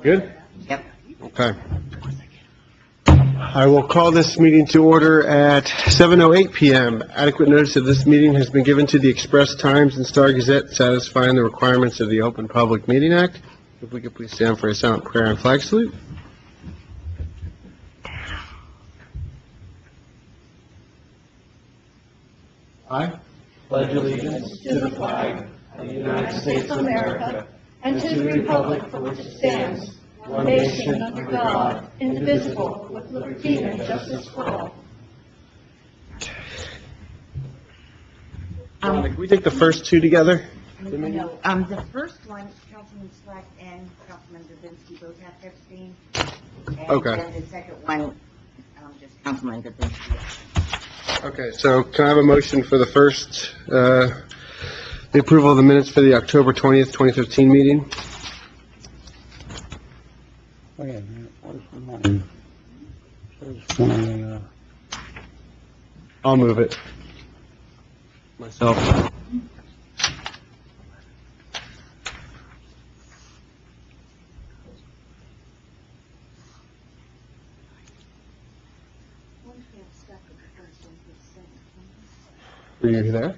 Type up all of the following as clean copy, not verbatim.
Good? Yep. Okay. I will call this meeting to order at 7:08 PM. Adequate notice of this meeting has been given to the Express Times and Star Gazette, satisfying the requirements of the Open Public Meeting Act. If we could please stand for a silent prayer and flag salute. I pledge allegiance to the flag of the United States of America and to the republic for which it stands, one nation under God, indivisible, with liberty and justice for all. Can we take the first two together? No, the first one, Councilman Slack and Councilman Dubinsky both have to abstain. And Okay. then the second one, just Councilman Dubinsky. Okay, so can I have a motion for the first, the approval of the minutes for the October 20th, 2015 meeting? Wait a minute, where's mine? There's one, I'll move it. Myself. Were you there?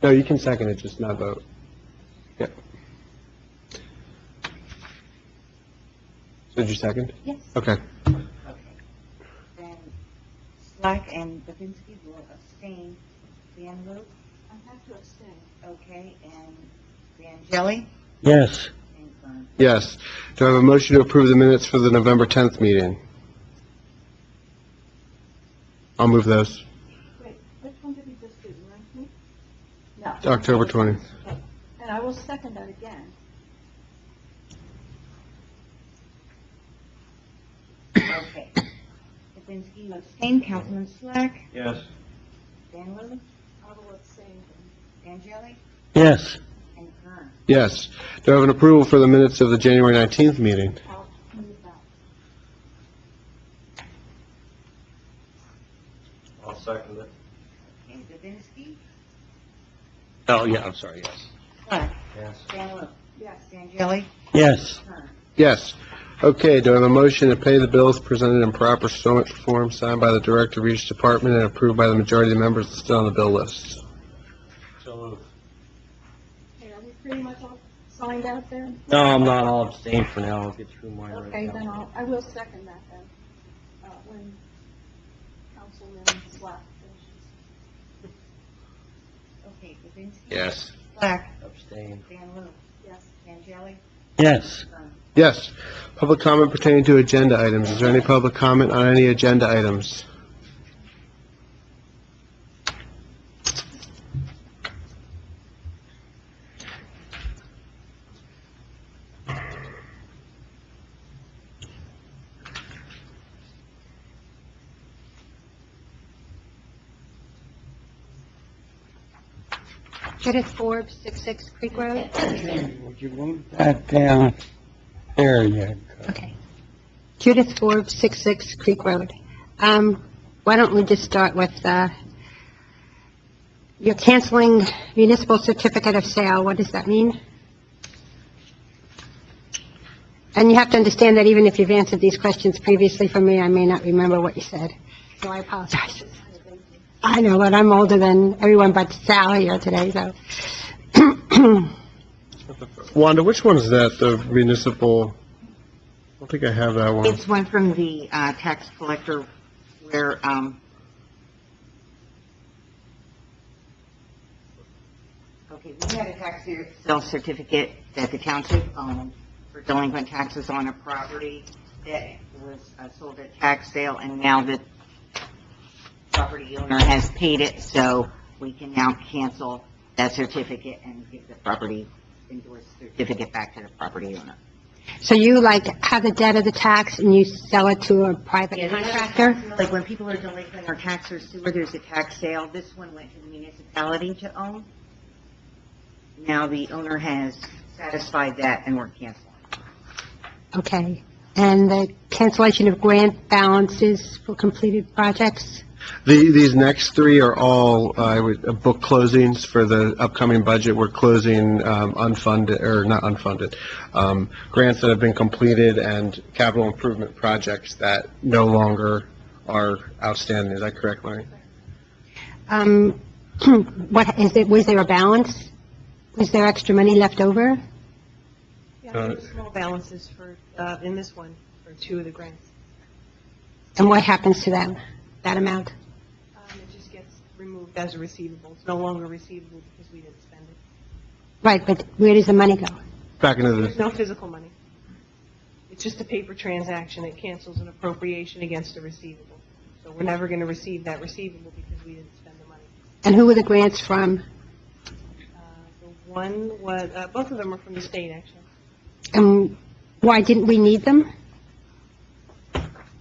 No, you can second it, just not vote. Yep. Did you second? Yes. Okay. Okay. Then Slack and Dubinsky will abstain. Van Loo? I have to abstain. Okay, and Vangelli? yes, And Kern. Yes. Do I have a motion to approve the minutes for the November 10th meeting? I'll move those. Wait, which one did we just do, the 19th? No. October 20th. Okay. And I will second that again. Okay. Dubinsky will abstain. Councilman Slack? Yes. Van Loo? I will abstain. Vangelli? yes, And Kern. Yes. Do I have an approval for the minutes of the January 19th meeting? I'll move that. I'll second it. Okay, Dubinsky? Oh, yeah, I'm sorry, yes. Slack? Yes. Van Loo? Yes. Vangelli? yes, Kern. Yes. Okay, do I have a motion to pay the bills presented in proper form, signed by the director of each department and approved by the majority of the members listed on the bill list? So moved. Okay, are we pretty much all signed out there? No, I'm not. I'll abstain for now. I'll get through mine right Okay, now. then I will second that then, when Councilman Slack finishes. Okay, Dubinsky? Yes. Slack? Abstain. Van Loo? Yes. Vangelli? yes. Kern. Yes. Public comment pertaining to agenda items. Is there any public comment on any agenda items? Judith Forbes, 66 Creek Road. Would you move that down? There you go. Okay. Judith Forbes, 66 Creek Road. Why don't we just start with, you're canceling municipal certificate of sale. What does that mean? And you have to understand that even if you've answered these questions previously for me, I may not remember what you said. So I apologize. I know, but I'm older than everyone but Sal here today, so. Wanda, which one is that, the municipal? I don't think I have that one. It's one from the tax collector where, okay, we had a tax sale certificate that the township owned for delinquent taxes on a property that was sold at tax sale, and now the property owner has paid it, so we can now cancel that certificate and give the property endorsed certificate back to the property owner. So you have the debt of the tax and you sell it to a private contractor? Like when people are delinquent or tax or sewer, there's a tax sale. This one went to the municipality to own. Now the owner has satisfied that and we're canceling. Okay. And the cancellation of grant balances for completed projects? These next three are all book closings for the upcoming budget. We're closing unfunded, or not unfunded, grants that have been completed and capital improvement projects that no longer are outstanding. Is that correct, Larry? Was there a balance? Was there extra money left over? Yeah, there's small balances for, in this one, for 2 of the grants. And what happens to them, that amount? It just gets removed as a receivable. It's no longer receivable because we didn't spend it. Right, but where does the money go? Back into There's the, no physical money. It's just a paper transaction. It cancels an appropriation against a receivable. So we're never going to receive that receivable because we didn't spend the money. And who were the grants from? The one was, both of them are from the state, actually. And why didn't we need them?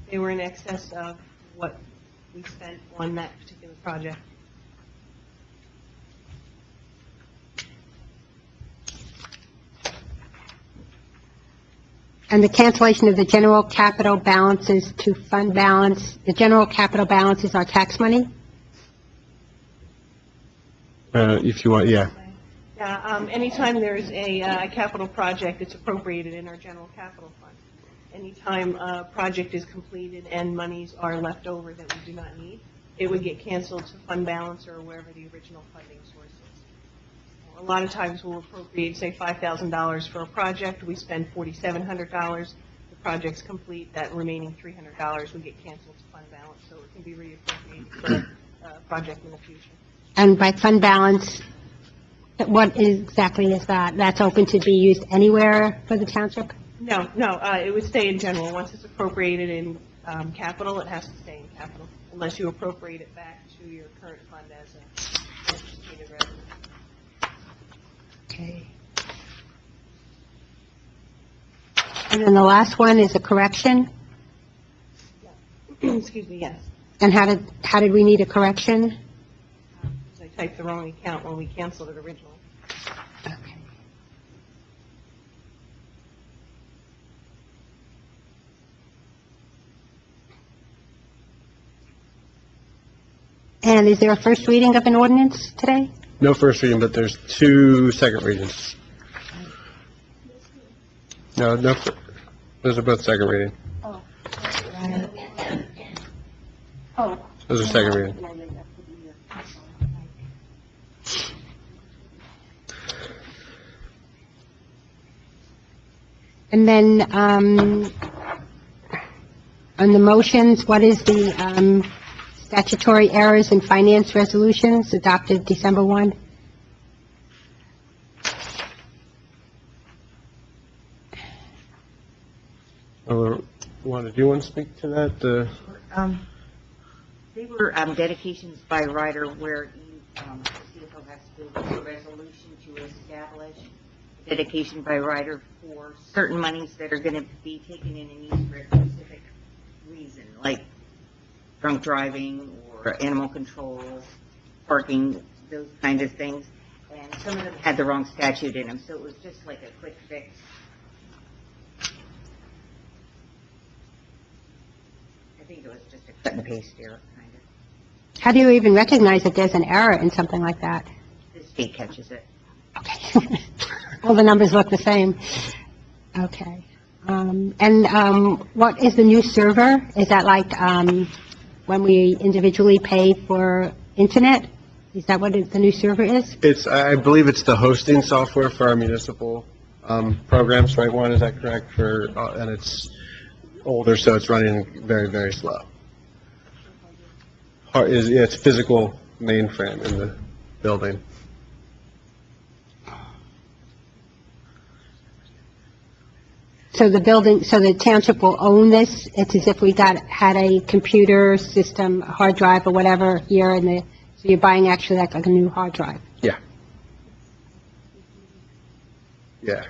They were in excess of what we spent on that particular project. And the cancellation of the general capital balances to fund balance, the general capital balance is our tax money? if you want, yeah. Yeah, anytime there's a capital project, it's appropriated in our general capital fund. Anytime a project is completed and monies are left over that we do not need, it would get canceled to fund balance or wherever the original funding source is. A lot of times we'll appropriate, say, $5,000 for a project, we spend $4,700, the project's complete, that remaining $300 would get canceled to fund balance, so it can be reappropriated for a project in the future. And by fund balance, what exactly is that? That's open to be used anywhere for the township? No, it would stay in general. Once it's appropriated in capital, it has to stay in capital, unless you appropriate it back to your current fund as a anticipated revenue. Okay. And then the last one is a correction? Excuse me, yes. And how did we need a correction? Because I typed the wrong account when we canceled it originally. Okay. And is there a first reading of an ordinance today? No first reading, but there's 2 second readings. No, those are both second reading. Oh. Those are second reading. And then, on the motions, what is the, statutory errors in finance resolutions adopted December 1? Do you want to speak to that? They were dedications by rider where you, the CFO has to do a resolution to establish dedication by rider for certain monies that are going to be taken in and used for a specific reason, like drunk driving or animal control, parking, those kinds of things. And some of them had the wrong statute in them, so it was just like a quick fix. I think it was just a cut and paste error, kind of. How do you even recognize that there's an error in something like that? The state catches it. Okay. All the numbers look the same. Okay. What is the new server? Is that like, when we individually pay for internet? Is that what the new server is? I believe it's the hosting software for our municipal programs, right, Juan, is that correct? And it's older, so it's running very, very slow. It's physical mainframe in the building. So the township will own this? It's as if we had a computer system, a hard drive or whatever here, so you're buying actually like a new hard drive? Yeah. Yeah.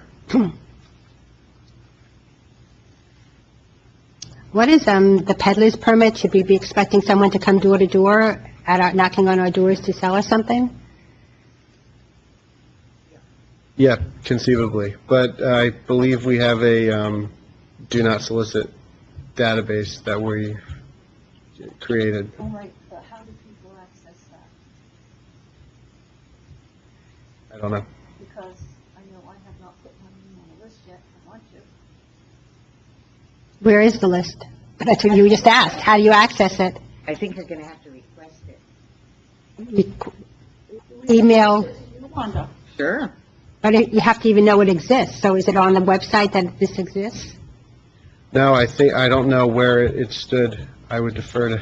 What is the peddler's permit? Should we be expecting someone to come door to door, knocking on our doors to sell us something? Yeah, conceivably. But I believe we have a do not solicit database that we created. Like the I don't know. Because I know I have not put my name on the list yet. I want to. Where is the list? That's what you just asked. How do you access it? I think you're gonna have to request it. Email, Wanda. Sure. but you have to even know it exists. So is it on the website that this exists? No, I don't know where it stood. I would defer to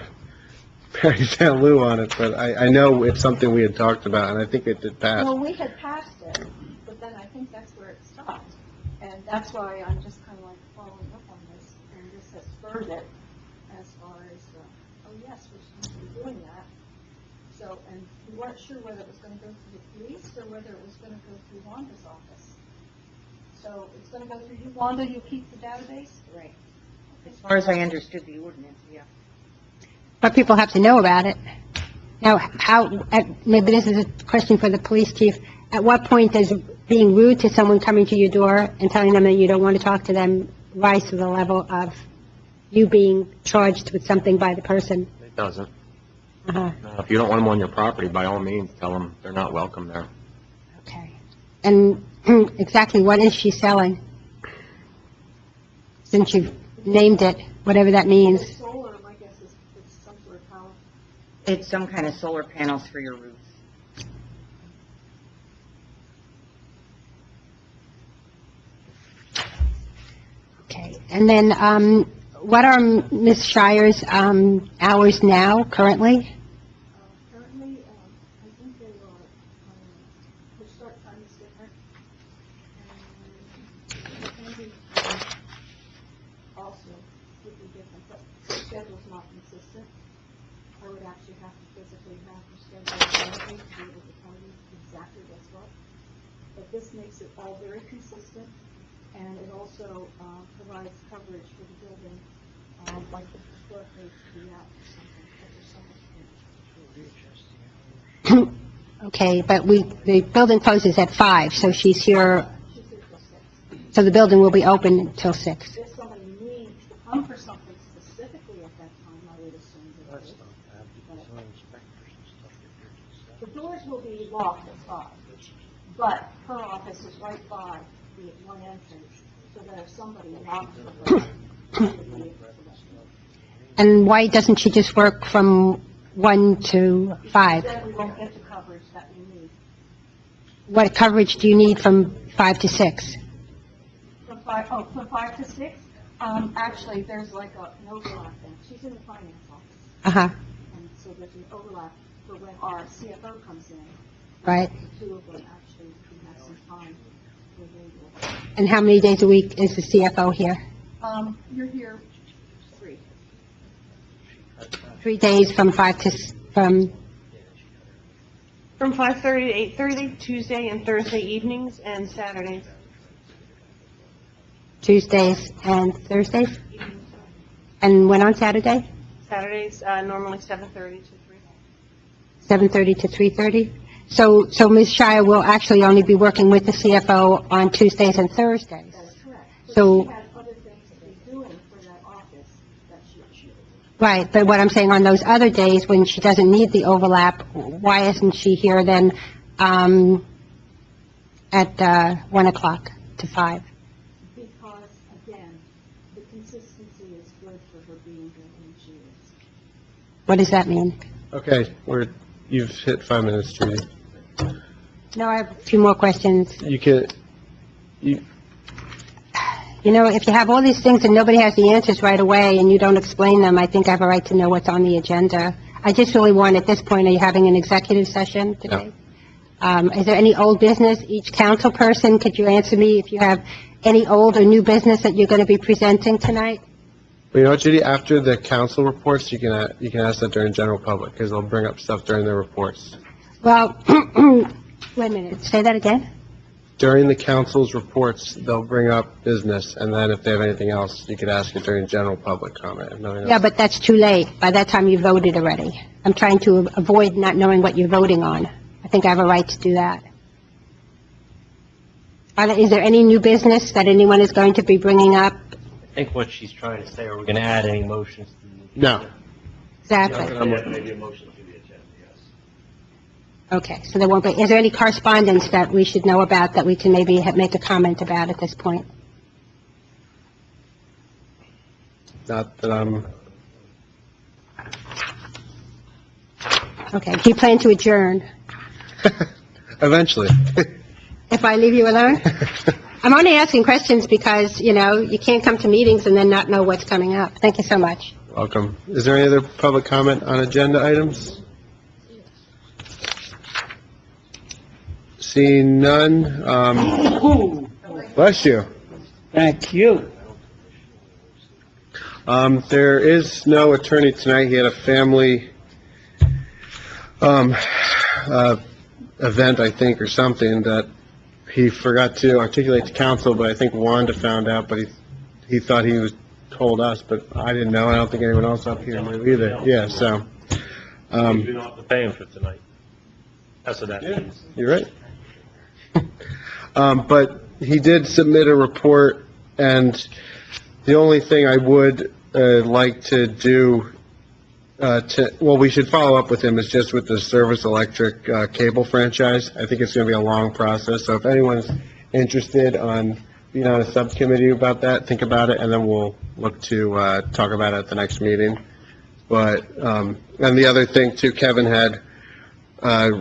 Mary St. Lou on it, but I know it's something we had talked about, and I think it did pass. Well, we had passed it, but then I think that's where it stopped. And that's why I'm just kind of like following up on this, and this has spurred it as far as, oh yes, we should be doing that. So, and we weren't sure whether it was going to go through the police or whether it was going to go through Wanda's office. So it's going to go through you, Wanda, you keep the database? Right. As far as I understood the ordinance, yeah. But people have to know about it. Now, maybe this is a question for the police chief. At what point does being rude to someone coming to your door and telling them that you don't want to talk to them rise to the level of you being charged with something by the person? It doesn't. Uh-huh. If you don't want them on your property, by all means, tell them they're not welcome there. Okay. And exactly what is she selling? Since you've named it, whatever that means. Solar, my guess is it's some sort of power. It's some kind of solar panels for your roofs. Okay. And then, what are Ms. Shire's hours now, currently? Currently, I think they are, their start time is different. And maybe also would be different, but the schedule's not consistent. I would actually have to physically have the schedule available to be able to tell you exactly what's what. But this makes it all very consistent, and it also provides coverage for the building, like the floor needs to be out or something, because there's so much. Okay, but the building closes at 5, so she's here, She's here till 6. so the building will be open until 6. If somebody needs to come for something specifically at that time, I would assume that they would. The doors will be locked at 5, but her office is right by the one entrance, so that if somebody knocks for her, she would be able to let them know. And why doesn't she just work from 1 to 5? Then we won't get the coverage that we need. What coverage do you need from 5 to 6? From 5 to 6, actually, there's like an overlap then. She's in the finance office, Uh-huh, and so there's an overlap for when our CFO comes in. right. The two of them actually can have some time where they will. And how many days a week is the CFO here? You're here 3. 3 days from 5 to, from, From 5:30 to 8:30, Tuesday and Thursday evenings, and Saturdays. Tuesdays and Thursdays? And when on Saturday? Saturdays, normally 7:30 to 3. 7:30 to 3:30? So Ms. Shire will actually only be working with the CFO on Tuesdays and Thursdays? That is correct. So- She has other things to be doing for that office that she should. Right, but what I'm saying, on those other days when she doesn't need the overlap, why isn't she here then, at 1 o'clock to 5? Because, again, the consistency is good for her being here when she is. What does that mean? Okay, you've hit 5 minutes, Judy. No, I have a few more questions. You can, You know, if you have all these things and nobody has the answers right away and you don't explain them, I think I have a right to know what's on the agenda. I just really want, at this point, are you having an executive session today? Is there any old business? Each council person, could you answer me if you have any old or new business that you're going to be presenting tonight? you know what, Judy, after the council reports, you can ask that during general public, because they'll bring up stuff during their reports. Well, wait a minute, say that again? During the council's reports, they'll bring up business, and then if they have anything else, you could ask it during general public comment. If nothing else. Yeah, but that's too late. By that time, you voted already. I'm trying to avoid not knowing what you're voting on. I think I have a right to do that. Is there any new business that anyone is going to be bringing up? I think what she's trying to say, are we going to add any motions to the... No. Exactly. Maybe a motion to the agenda, yes. Okay, so there won't be, is there any correspondence that we should know about that we can maybe make a comment about at this point? Not that I'm, Okay, do you plan to adjourn eventually. if I leave you alone? I'm only asking questions because, you can't come to meetings and then not know what's coming up. Thank you so much. Welcome. Is there any other public comment on agenda items? Seeing none, bless you. Thank you. There is no attorney tonight. He had a family, event, I think, or something that he forgot to articulate to council, but I think Wanda found out, but he thought he was told us, but I didn't know. I don't think anyone else up here knew either. Yeah, so, You don't have to pay him for tonight. That's what that means. you're right. But he did submit a report, and the only thing I would like to do, we should follow up with him, is just with the Service Electric cable franchise. I think it's going to be a long process, so if anyone's interested on being on a subcommittee about that, think about it, and then we'll look to talk about it at the next meeting. But, and the other thing too, Kevin had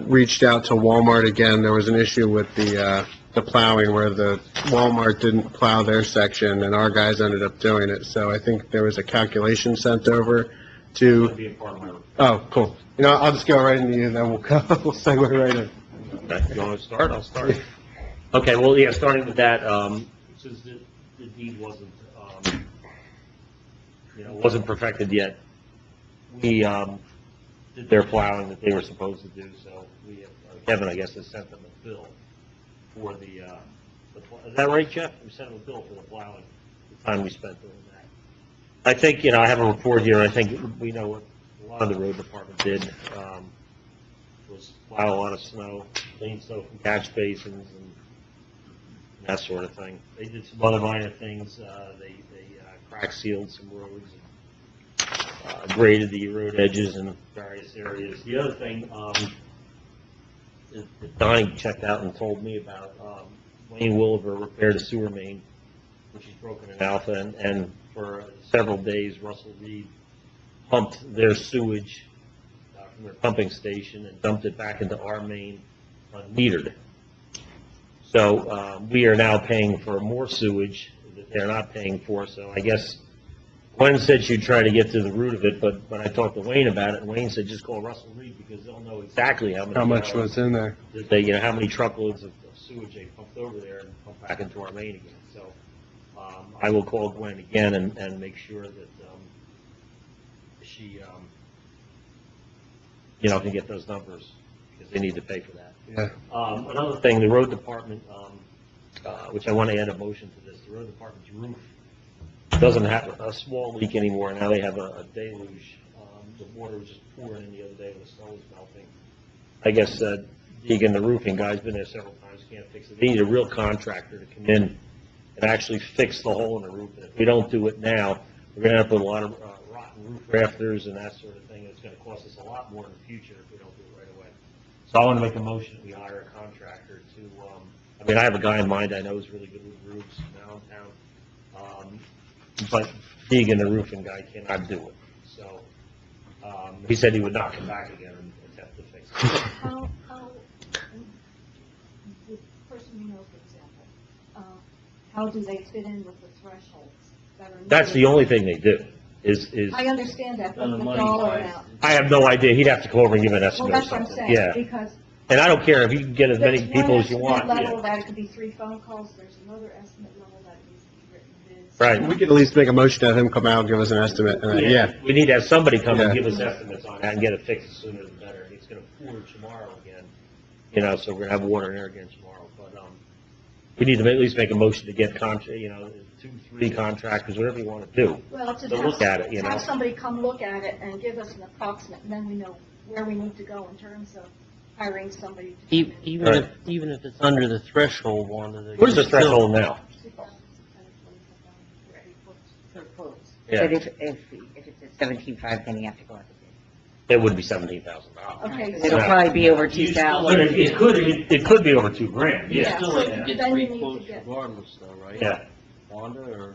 reached out to Walmart again. There was an issue with the plowing where the Walmart didn't plow their section and our guys ended up doing it. So I think there was a calculation sent over to, Be a part of my report. oh, cool. I'll just go right into you and then we'll segue right in. Okay, you want to start? I'll start. Okay, well, yeah, starting with that, since the deed wasn't perfected yet, we did their plowing that they were supposed to do, so Kevin, I guess, has sent them a bill for the is that right, Jeff? We sent them a bill for the plowing, the time we spent doing that. I think, I have a report here, I think we know what a lot of the road department did, was plow a lot of snow, clean snow from catch basins and that sort of thing. They did some other minor things, they crack sealed some roads, and graded the road edges in various areas. The other thing, that Donnie checked out and told me about, Wayne Williver repaired a sewer main, which is broken in Alpha, and for several days, Russell Reed pumped their sewage from their pumping station and dumped it back into our main unmetered. So we are now paying for more sewage that they're not paying for, so I guess Gwen said she'd try to get to the root of it, but when I talked to Wayne about it, and Wayne said just call Russell Reed because they'll know exactly how Much was in there. that they, how many truckloads of sewage they pumped over there and pumped back into our main again. So I will call Gwen again and make sure that she, can get those numbers because they need to pay for that. Yeah. Another thing, the road department, which I want to add a motion to this, the road department's roof doesn't have a small leak anymore. Now they have a deluge. The water was just pouring in the other day when the snow was melting. I guess Deegan, the roofing guy's been there several times, can't fix it. They need a real contractor to come in and actually fix the hole in the roof. And if we don't do it now, we're going to have to put a lot of rotten roof rafters and that sort of thing. It's going to cost us a lot more in the future if we don't do it right away. So I want to make a motion that we hire a contractor to, I have a guy in mind I know who's really good with roofs in Allentown. But Deegan, the roofing guy, cannot do it. So he said he would not come back again and attempt to fix it. How, the person you know, for example, how do they fit in with the thresholds that are? That's the only thing they do, is I understand that, but the dollar amount. I have no idea. He'd have to come over and give an Well, estimate or that's what I'm something. saying, Yeah. because And I don't care if you can get as many there's people one as you want. estimate level Yeah. that it could be 3 phone calls, there's another estimate level that needs to be written bids. Right. We could at least make a motion to have him come out and give us an estimate, and then, yeah. We need to have somebody come and Yeah. give us estimates on that and get it fixed sooner the better. And it's going to pour tomorrow again, so we're going to have water in there again tomorrow. But we need to at least make a motion to get 2, 3 contractors, whatever you want to do. Well, to To look at it, have somebody come look at it and give us an approximate, and then we know where we need to go in terms of hiring somebody to. Even if it's under the threshold, Wanda. Where's the threshold now? For quotes. Yeah. But if it's at 17.5, then you have to go out to bid. It would be $17,000. Okay. It'll probably be over You still 2,000. But it could be over $2,000, You yeah. still so like to get then three you need to quotes get- regardless though, right? Yeah. Wanda, or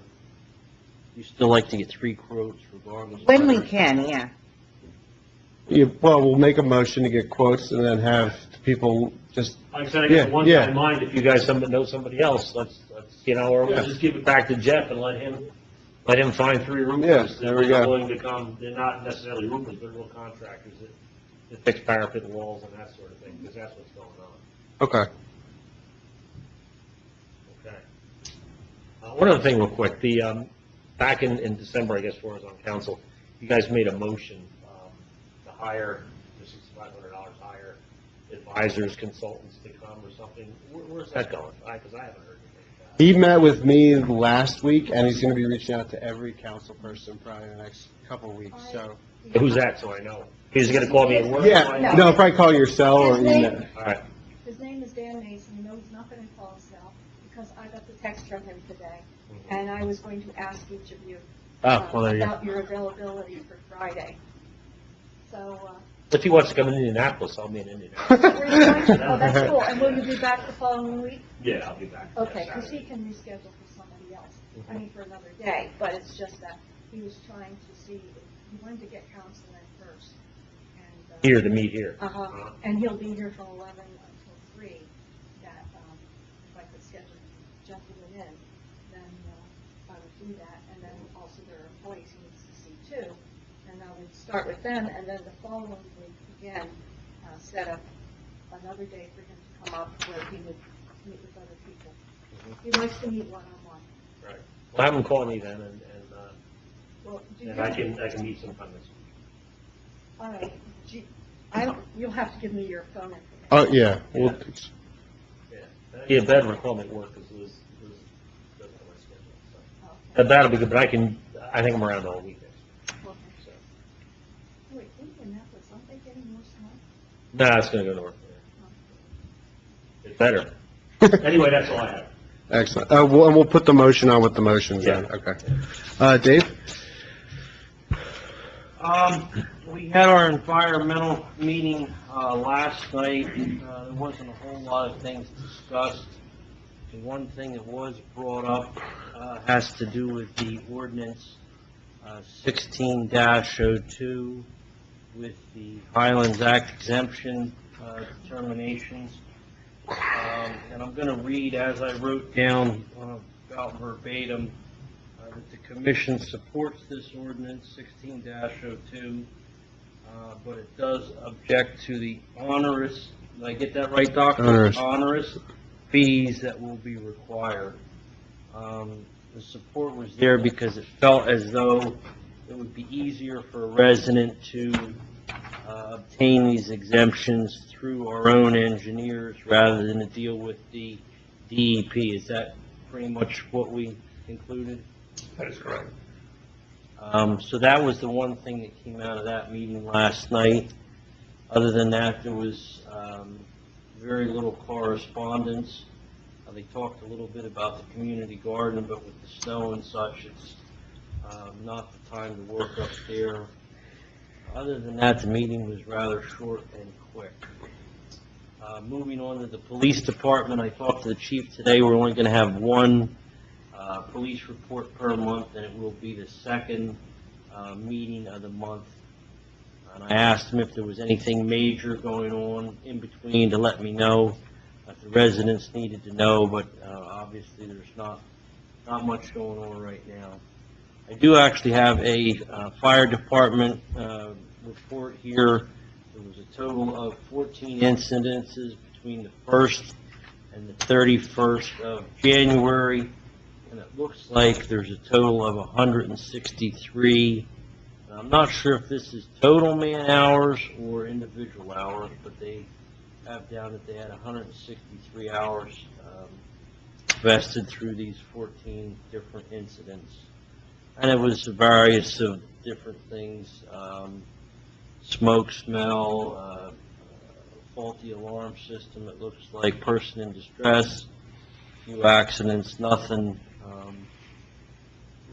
you still like to get three quotes regardless? When we can, yeah. Well, we'll make a motion to get quotes and then have people just, Like I said, I Yeah, got one yeah. in mind, if you guys know somebody else, let's, or Yeah. we'll just give it back to Jeff and let him find 3 roofers. Yeah, there we that are go. willing to come, they're not necessarily roofers, they're real contractors that fix parapet walls and that sort of thing, because that's what's going on. okay. Okay. One other thing real quick, back in December, I guess, when I was on council, you guys made a motion to hire, this is $500 hire advisors, consultants to come or something. Where's that going? Because I haven't heard anything. He met with me last week, and he's gonna be reaching out to every council person probably in the next couple of weeks, so. Who's that, so I know? He's gonna call me at work? Yeah, no, probably call your cell or email. All right. His name is Dan Mason, you know he's not gonna call his cell, because I got the text from him today, and I was going to ask each of you Oh, well, there you go. about your availability for Friday. So, If he wants to come in Indianapolis, I'll be in where Indianapolis. are you going to? Oh, that's cool, and will you be back the following week? Yeah, I'll be back. Okay, because he can reschedule for somebody else, I mean, for another day, but it's just that he was trying to see, he wanted to get counsel in first. And, Here, to meet here. Uh-huh, and he'll be here from 11 until 3, that, if I could schedule gentlemen in, then, I would do that, and then also there are employees he needs to see too, and I would start with them, and then the following week, again, set up another day for him to come up where he would meet with other people. He likes to meet one-on-one. Right. Well, have him call me then, Well, do you, and I can meet sometime this week. all right, you'll have to give me your phone information. Oh, yeah, well, Yeah, better call me at work, because Liz doesn't have my schedule, so. Okay. That'll be good, but I think I'm around all weekend, Okay. so. Wait, Indianapolis, aren't they getting more snow? Nah, it's gonna go north. It's better. Anyway, that's all I have. excellent. And we'll put the motion on with the motions then, Yeah. okay. Dave? We had our environmental meeting, last night. There wasn't a whole lot of things discussed. The one thing that was brought up, has to do with the ordinance, 16-02 with the Highlands Act exemption, determinations. And I'm gonna read as I wrote down, about verbatim, that the commission supports this ordinance 16-02, but it does object to the onerous, did I get that right, Doctor? Onerous. Onerous fees that will be required. The support was there because it felt as though it would be easier for a resident to obtain these exemptions through our own engineers rather than to deal with the DEP. Is that pretty much what we included? That is correct. So that was the one thing that came out of that meeting last night. Other than that, there was very little correspondence. They talked a little bit about the community garden, but with the snow and such, it's not the time to work up there. Other than that, the meeting was rather short and quick. Moving on to the police department, I talked to the chief today. We're only going to have one police report per month, and it will be the second meeting of the month. And I asked him if there was anything major going on in between to let me know, that the residents needed to know, but obviously there's not much going on right now. I do actually have a fire department report here. There was a total of 14 incidences between the 1st and the 31st of January, and it looks like there's a total of 163. I'm not sure if this is total man hours or individual hours, but they have down that they had 163 hours vested through these 14 different incidents. And it was various of different things, smoke smell, faulty alarm system, it looks like person in distress, few accidents, nothing.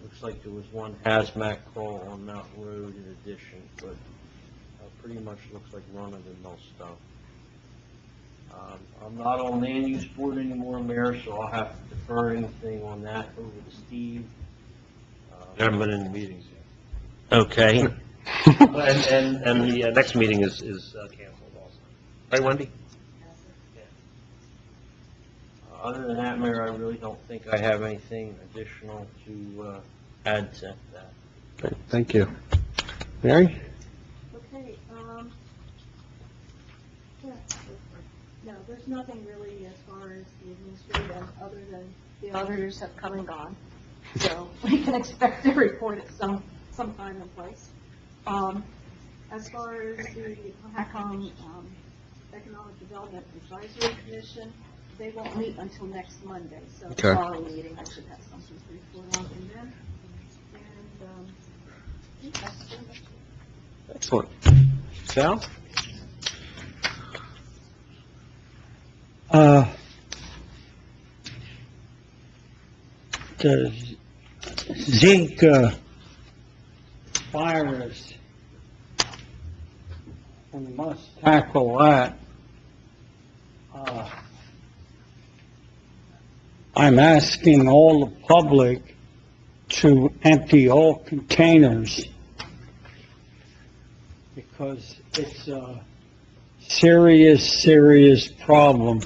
Looks like there was one hazmat call on Mountain Road in addition, but pretty much looks like run-of-the-mill stuff. I'm not on land use board anymore, Mayor, so I'll have to defer anything on that over to Steve. Haven't been in the meetings yet. Okay. And the next meeting is canceled also. Right, Wendy? Other than that, Mayor, I really don't think I have anything additional to add to that. Okay, thank you. Mary? Okay, yeah, no, there's nothing really as far as the administrative, other than the auditors have come and gone. So we can expect a report at some time and place. As far as the HACOM, Economic Development Advisory Commission, they won't meet until next Monday, so the Okay. following meeting, I should have something to report on from them. And, I think that's pretty much it. Excellent. Sal? The Zika virus, we must tackle that. I'm asking all the public to empty all containers because it's a serious, serious problem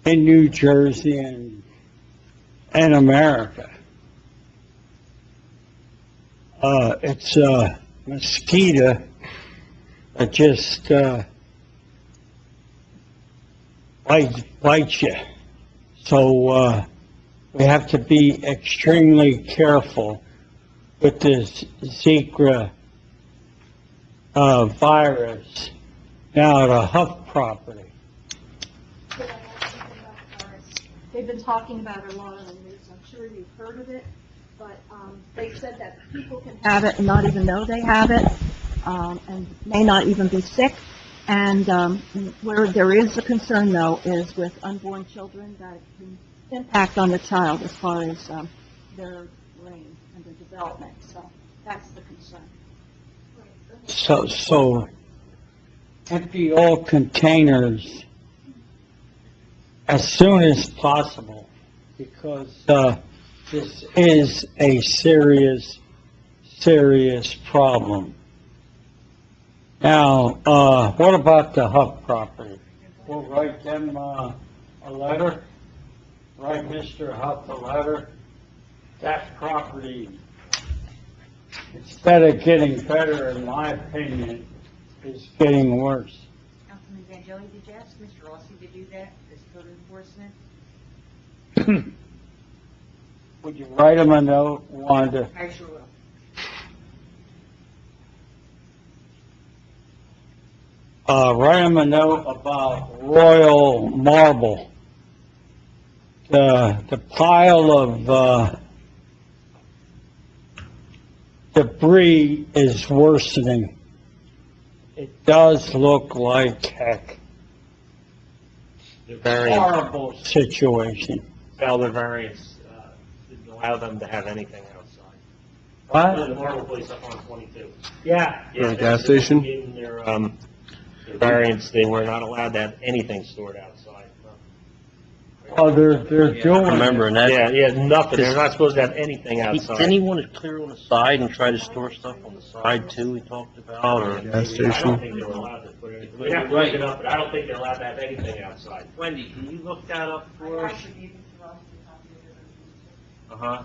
in New Jersey and America. It's a mosquito that just bites you. So we have to be extremely careful with this Zika virus. Now, the Huff property. They've been talking about it a lot on the news. I'm sure you've heard of it, but they said that people can have it and not even know they have it, and may not even be sick. And where there is a concern, though, is with unborn children, that it can impact on the child as far as their brain and their development. So that's the concern. So empty all containers as soon as possible, because this is a serious, serious problem. Now, what about the Huff property? We'll write them a letter, write Mr. Huff a letter. That property, instead of getting better, in my opinion, is getting worse. Councilman Vangelli, did you ask Mr. Rossi to do that, as code enforcement? Would you write him a note, Wanda? I sure will. Write him a note about Royal Marble. The pile of debris is worsening. It does look like heck. The variance, Horrible situation. Sal, the variance didn't allow them to have anything outside. What? The marble place up on 22. Yeah. The gas station? In their variance, they were not allowed to have anything stored outside. Oh, they're doing. Remembering that. Yeah, nothing. They're not supposed to have anything outside. Didn't he want to clear on the side and try to store stuff on the side too, he talked about, or? Gas I don't station? think they were allowed to put anything. We have to look it up, but I don't think they're allowed to have anything outside. Wendy, can you look that up for us? Uh-huh.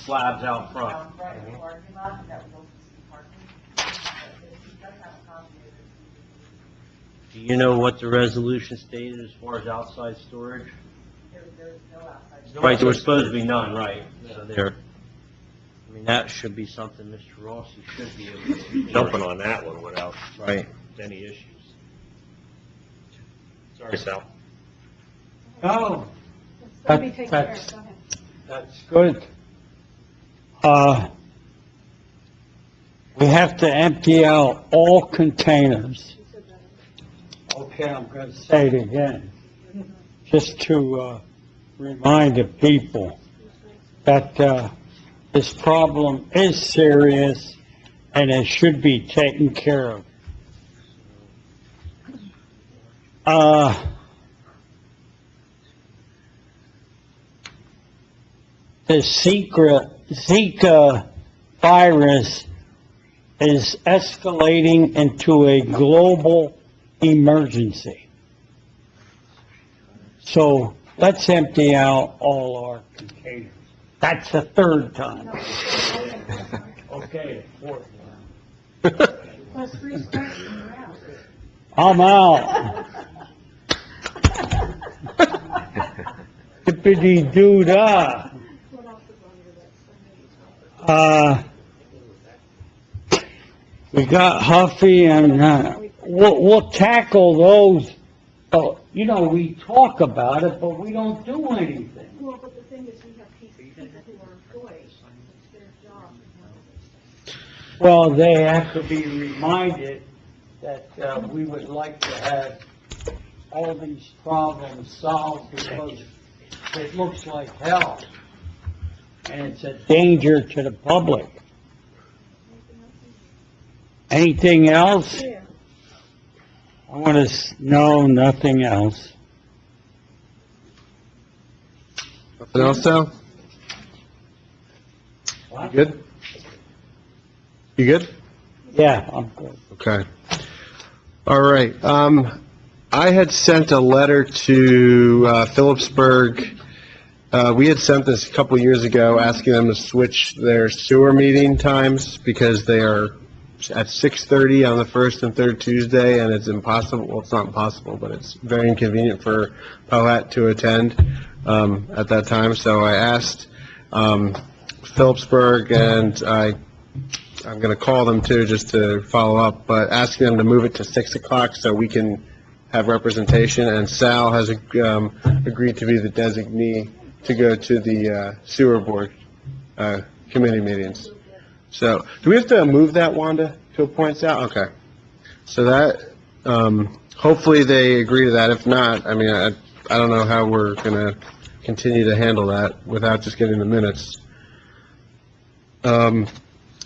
Slabs out front. Do you know what the resolution stated as far as outside storage? Right, there was supposed to be none, right? So there, I mean, that should be something Mr. Rossi should be able to. Jumping on that one without Right. any issues. Sorry, Sal. No, Let me take care of that's- it. Go ahead. that's good. We have to empty out all containers. You said that. Okay, I'm going to say it again, just to remind the people that this problem is serious and it should be taken care of. The Zika virus is escalating into a global emergency. So let's empty out all our containers. That's the third time. Okay, fourth time. Plus three strikes and you're out. I'm out. Dippity-doo-dah. What else is on your list? We got Huffy and, we'll tackle those. Oh, you know, we talk about it, but we don't do anything. Well, but the thing is, we have people who are employees, it's their job to handle those things. Well, they have to be reminded that, we would like to have all these problems solved because it looks like hell. And it's a danger to the public. Anything else? Yeah. I want to, no, nothing else. Nothing else, Sal? You good? You good? Yeah, I'm good. Okay. All right. I had sent a letter to Phillipsburg. We had sent this a couple years ago asking them to switch their sewer meeting times because they are at 6:30 on the first and third Tuesday, and it's impossible, well, it's not impossible, but it's very inconvenient for Pohat to attend at that time. So I asked Phillipsburg, and I'm going to call them too just to follow up, but asking them to move it to 6 o'clock so we can have representation, and Sal has agreed to be the designee to go to the sewer board committee meetings. So, do we have to move that, Wanda, to appoint Sal? Okay. So that, hopefully they agree to that. If not, I mean, I don't know how we're going to continue to handle that without just getting the minutes. The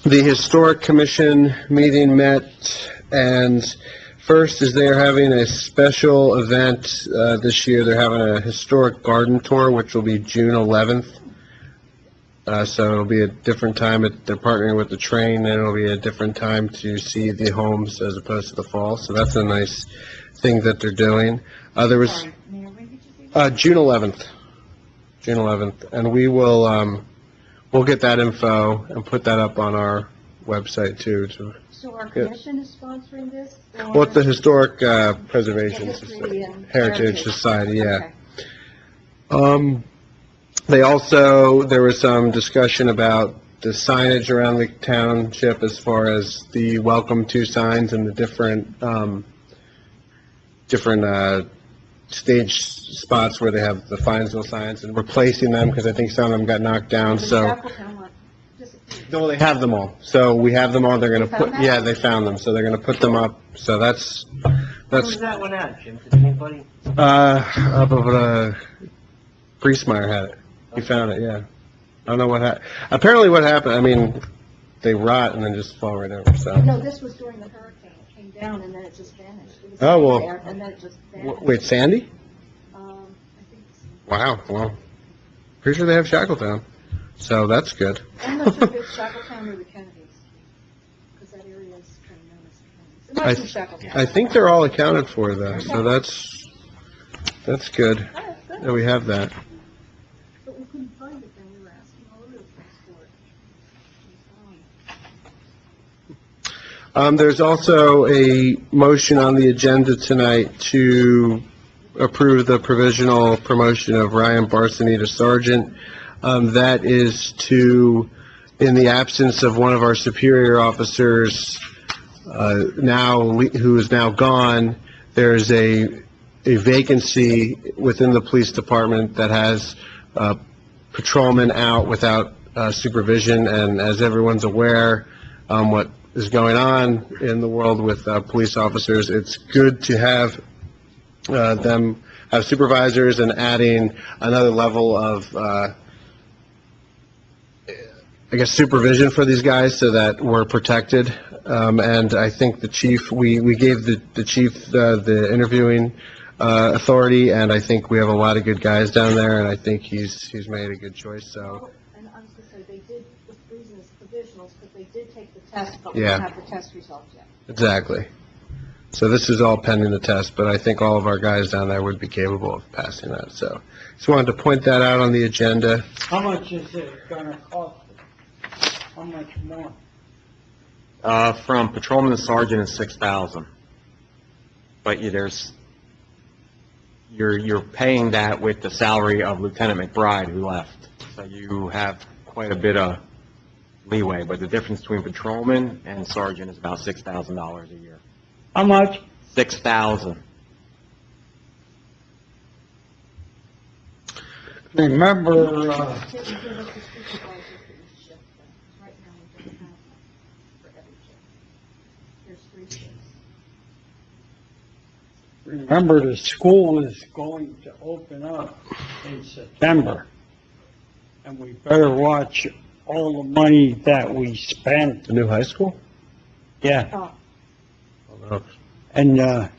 Historic Commission meeting met, and first is they're having a special event this year. They're having a historic garden tour, which will be June 11th. So it'll be a different time. They're partnering with the train, and it'll be a different time to see the homes as opposed to the fall. So that's a nice thing that they're doing. There was Sorry, Mayor, when did you say? June 11th. June 11th, and we will we'll get that info and put that up on our website too. So our commission is sponsoring this? or- Well, it's the Historic Preservation History Society, and Heritage Society, yeah. Okay. They also, there was some discussion about the signage around the township as far as the welcome to signs and the different stage spots where they have the Finesville signs and replacing them because I think some of them got knocked down, The so. Chapeltown one disappeared. No, they have them all. So we have them all. They're going to They found put, that? yeah, they found them. So they're going to put them up. So that's, Where's that one at, Jim? Did anybody? up of, Priestmeyer had it. He found it, yeah. I don't know what happened. Apparently what happened, I mean, they rot and then just fall right over, so. No, this was during the hurricane. It came down and then it just vanished. It was Oh, well. there, and then it just vanished. Wait, Sandy? I think so. Wow, well, pretty sure they have Shackletown. So that's good. I'm not sure if it's Chapeltown or the Kennedys, because that area is kind of known as the Kennedys. It might be Chapeltown. I think they're all accounted for though, so that's good Oh, good. that we have that. But we couldn't find it, then we were asking all over the place for it. There's also a motion on the agenda tonight to approve the provisional promotion of Ryan Barsany to sergeant. That is to, in the absence of one of our superior officers, who is now gone, there's a vacancy within the police department that has patrolmen out without supervision, and as everyone's aware, what is going on in the world with police officers, it's good to have them have supervisors and adding another level of I guess, supervision for these guys so that we're protected. And I think the chief, we gave the chief the interviewing authority, and I think we have a lot of good guys down there, and I think he's made a good choice, so. And I was going to say, they did, the reason it's provisionals, because they did take the test, but we Yeah. don't have the test results yet. Exactly. So this is all pending the test, but I think all of our guys down there would be capable of passing that, so. Just wanted to point that out on the agenda. How much is it gonna cost? How much more? From patrolman to sergeant is 6,000. But you're paying that with the salary of Lieutenant McBride who left. So you have quite a bit of leeway, but the difference between patrolman and sergeant is about $6,000 a year. How much? 6,000. Remember, Give us the supervisors for each shift, then. Right now, we don't have one for every shift. There's 3 shifts. remember the school is going to open up in September. And we better watch all the money that we spend. The new high school? Yeah. Oh, And, there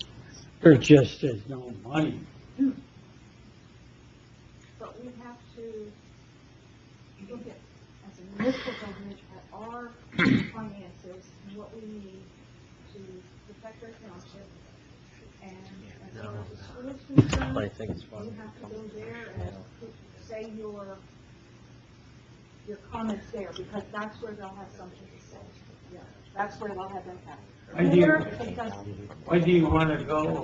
just is no money. but we have to look at, as a municipal government, at our finances and what we need to protect our township. And as far as the school's concerned, I think it's fine. you have to go there and say your comments there, because that's where they'll have something to say. Yeah, that's where they'll have impact. When do Here, you- because When do you want to go?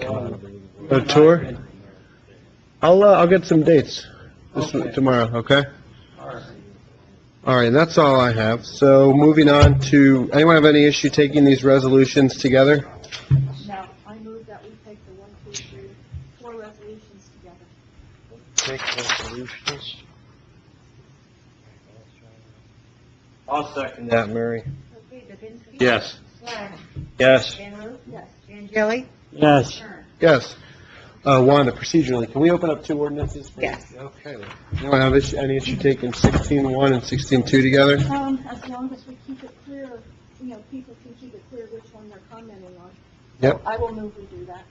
A tour? I'll get some dates Okay. tomorrow, okay? All right. All right, that's all I have. So moving on to, anyone have any issue taking these resolutions together? now, I move that we take the 1, 2, 3, 4 resolutions together. Take resolutions. I'll second that, Mary. Okay, Dubinsky? Yes. Swack? Yes. Van Roof? Yes. Angeli? Yes. Kern? Yes. Wanda, procedurally, can we open up 2 ordinances? please? Yes. Okay. Anyone have any issue taking 16-1 and 16-2 together? As long as we keep it clear, people can keep it clear which one they're commenting on. Yep. I will move we do that.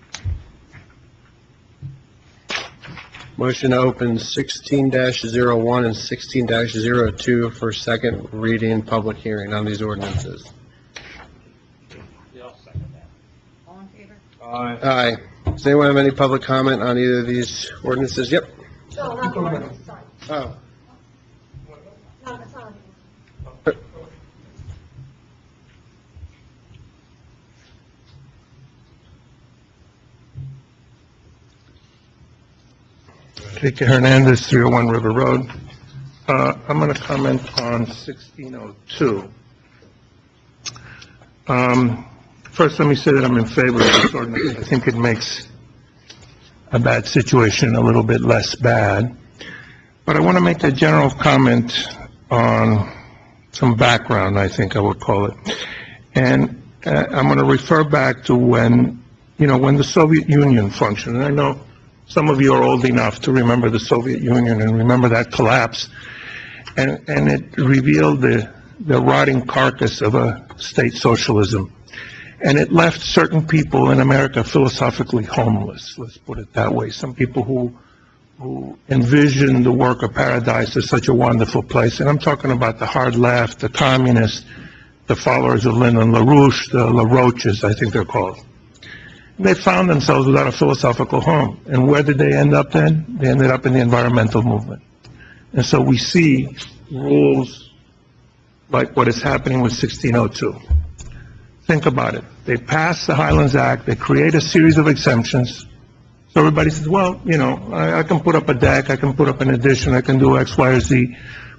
Motion to open 16-01 and 16-02 for second reading, public hearing on these ordinances. All in favor? Aye. Aye. Does anyone have any public comment on either of these ordinances? Yep. No, not the ordinance, sorry. Oh. No, that's not. Enrique Hernandez, 301 River Road. I'm going to comment on 1602. First, let me say that I'm in favor of this ordinance. I think it makes a bad situation a little bit less bad. But I want to make a general comment on some background, I think I would call it. And I'm going to refer back to when the Soviet Union functioned. And I know some of you are old enough to remember the Soviet Union and remember that collapse. And it revealed the rotting carcass of a state socialism. And it left certain people in America philosophically homeless, let's put it that way. Some people who envisioned the worker paradise as such a wonderful place. And I'm talking about the hard left, the communists, the followers of Lyndon LaRouche, the LaRoches, I think they're called. And they found themselves without a philosophical home. And where did they end up then? They ended up in the environmental movement. And so we see rules like what is happening with 1602. Think about it. They pass the Highlands Act, they create a series of exemptions. So everybody says, well, I can put up a deck, I can put up an addition, I can do X, Y, or Z.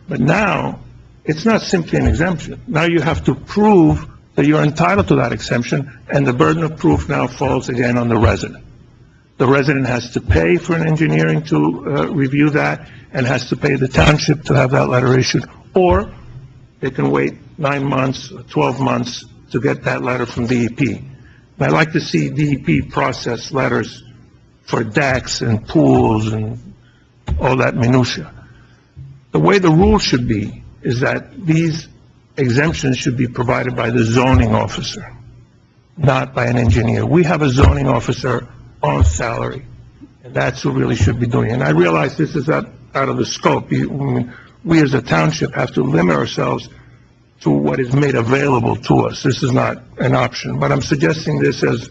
But now, it's not simply an exemption. Now you have to prove that you're entitled to that exemption, and the burden of proof now falls again on the resident. The resident has to pay for an engineering to review that, and has to pay the township to have that letter issued, or they can wait 9 months, 12 months to get that letter from DEP. And I'd like to see DEP process letters for decks and pools and all that minutia. The way the rule should be is that these exemptions should be provided by the zoning officer, not by an engineer. We have a zoning officer on salary, and that's who really should be doing it. And I realize this is out of the scope. We as a township have to limit ourselves to what is made available to us. This is not an option, but I'm suggesting this as,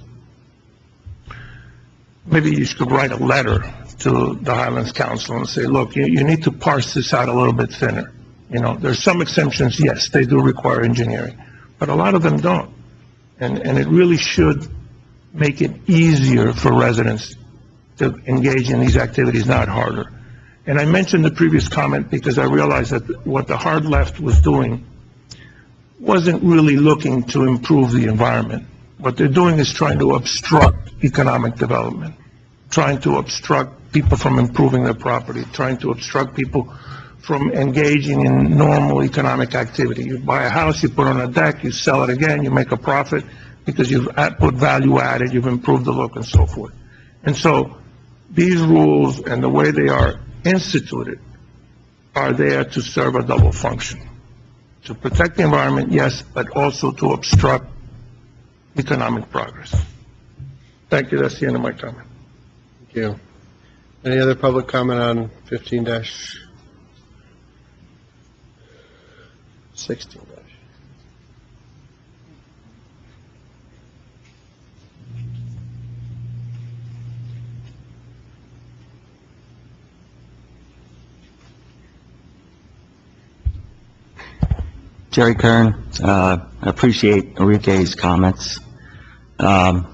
maybe you should write a letter to the Highlands Council and say, look, you need to parse this out a little bit thinner. You know, there's some exceptions, yes, they do require engineering, but a lot of them don't. And it really should make it easier for residents to engage in these activities, not harder. And I mentioned the previous comment because I realized that what the hard left was doing wasn't really looking to improve the environment. What they're doing is trying to obstruct economic development, trying to obstruct people from improving their property, trying to obstruct people from engaging in normal economic activity. You buy a house, you put on a deck, you sell it again, you make a profit because you've put value added, you've improved the look and so forth. And so these rules and the way they are instituted are there to serve a double function. To protect the environment, yes, but also to obstruct economic progress. Thank you, that's the end of my comment. Thank you. Any other public comment on 15-16? Jerry Kern, I appreciate Enrique's comments. Everybody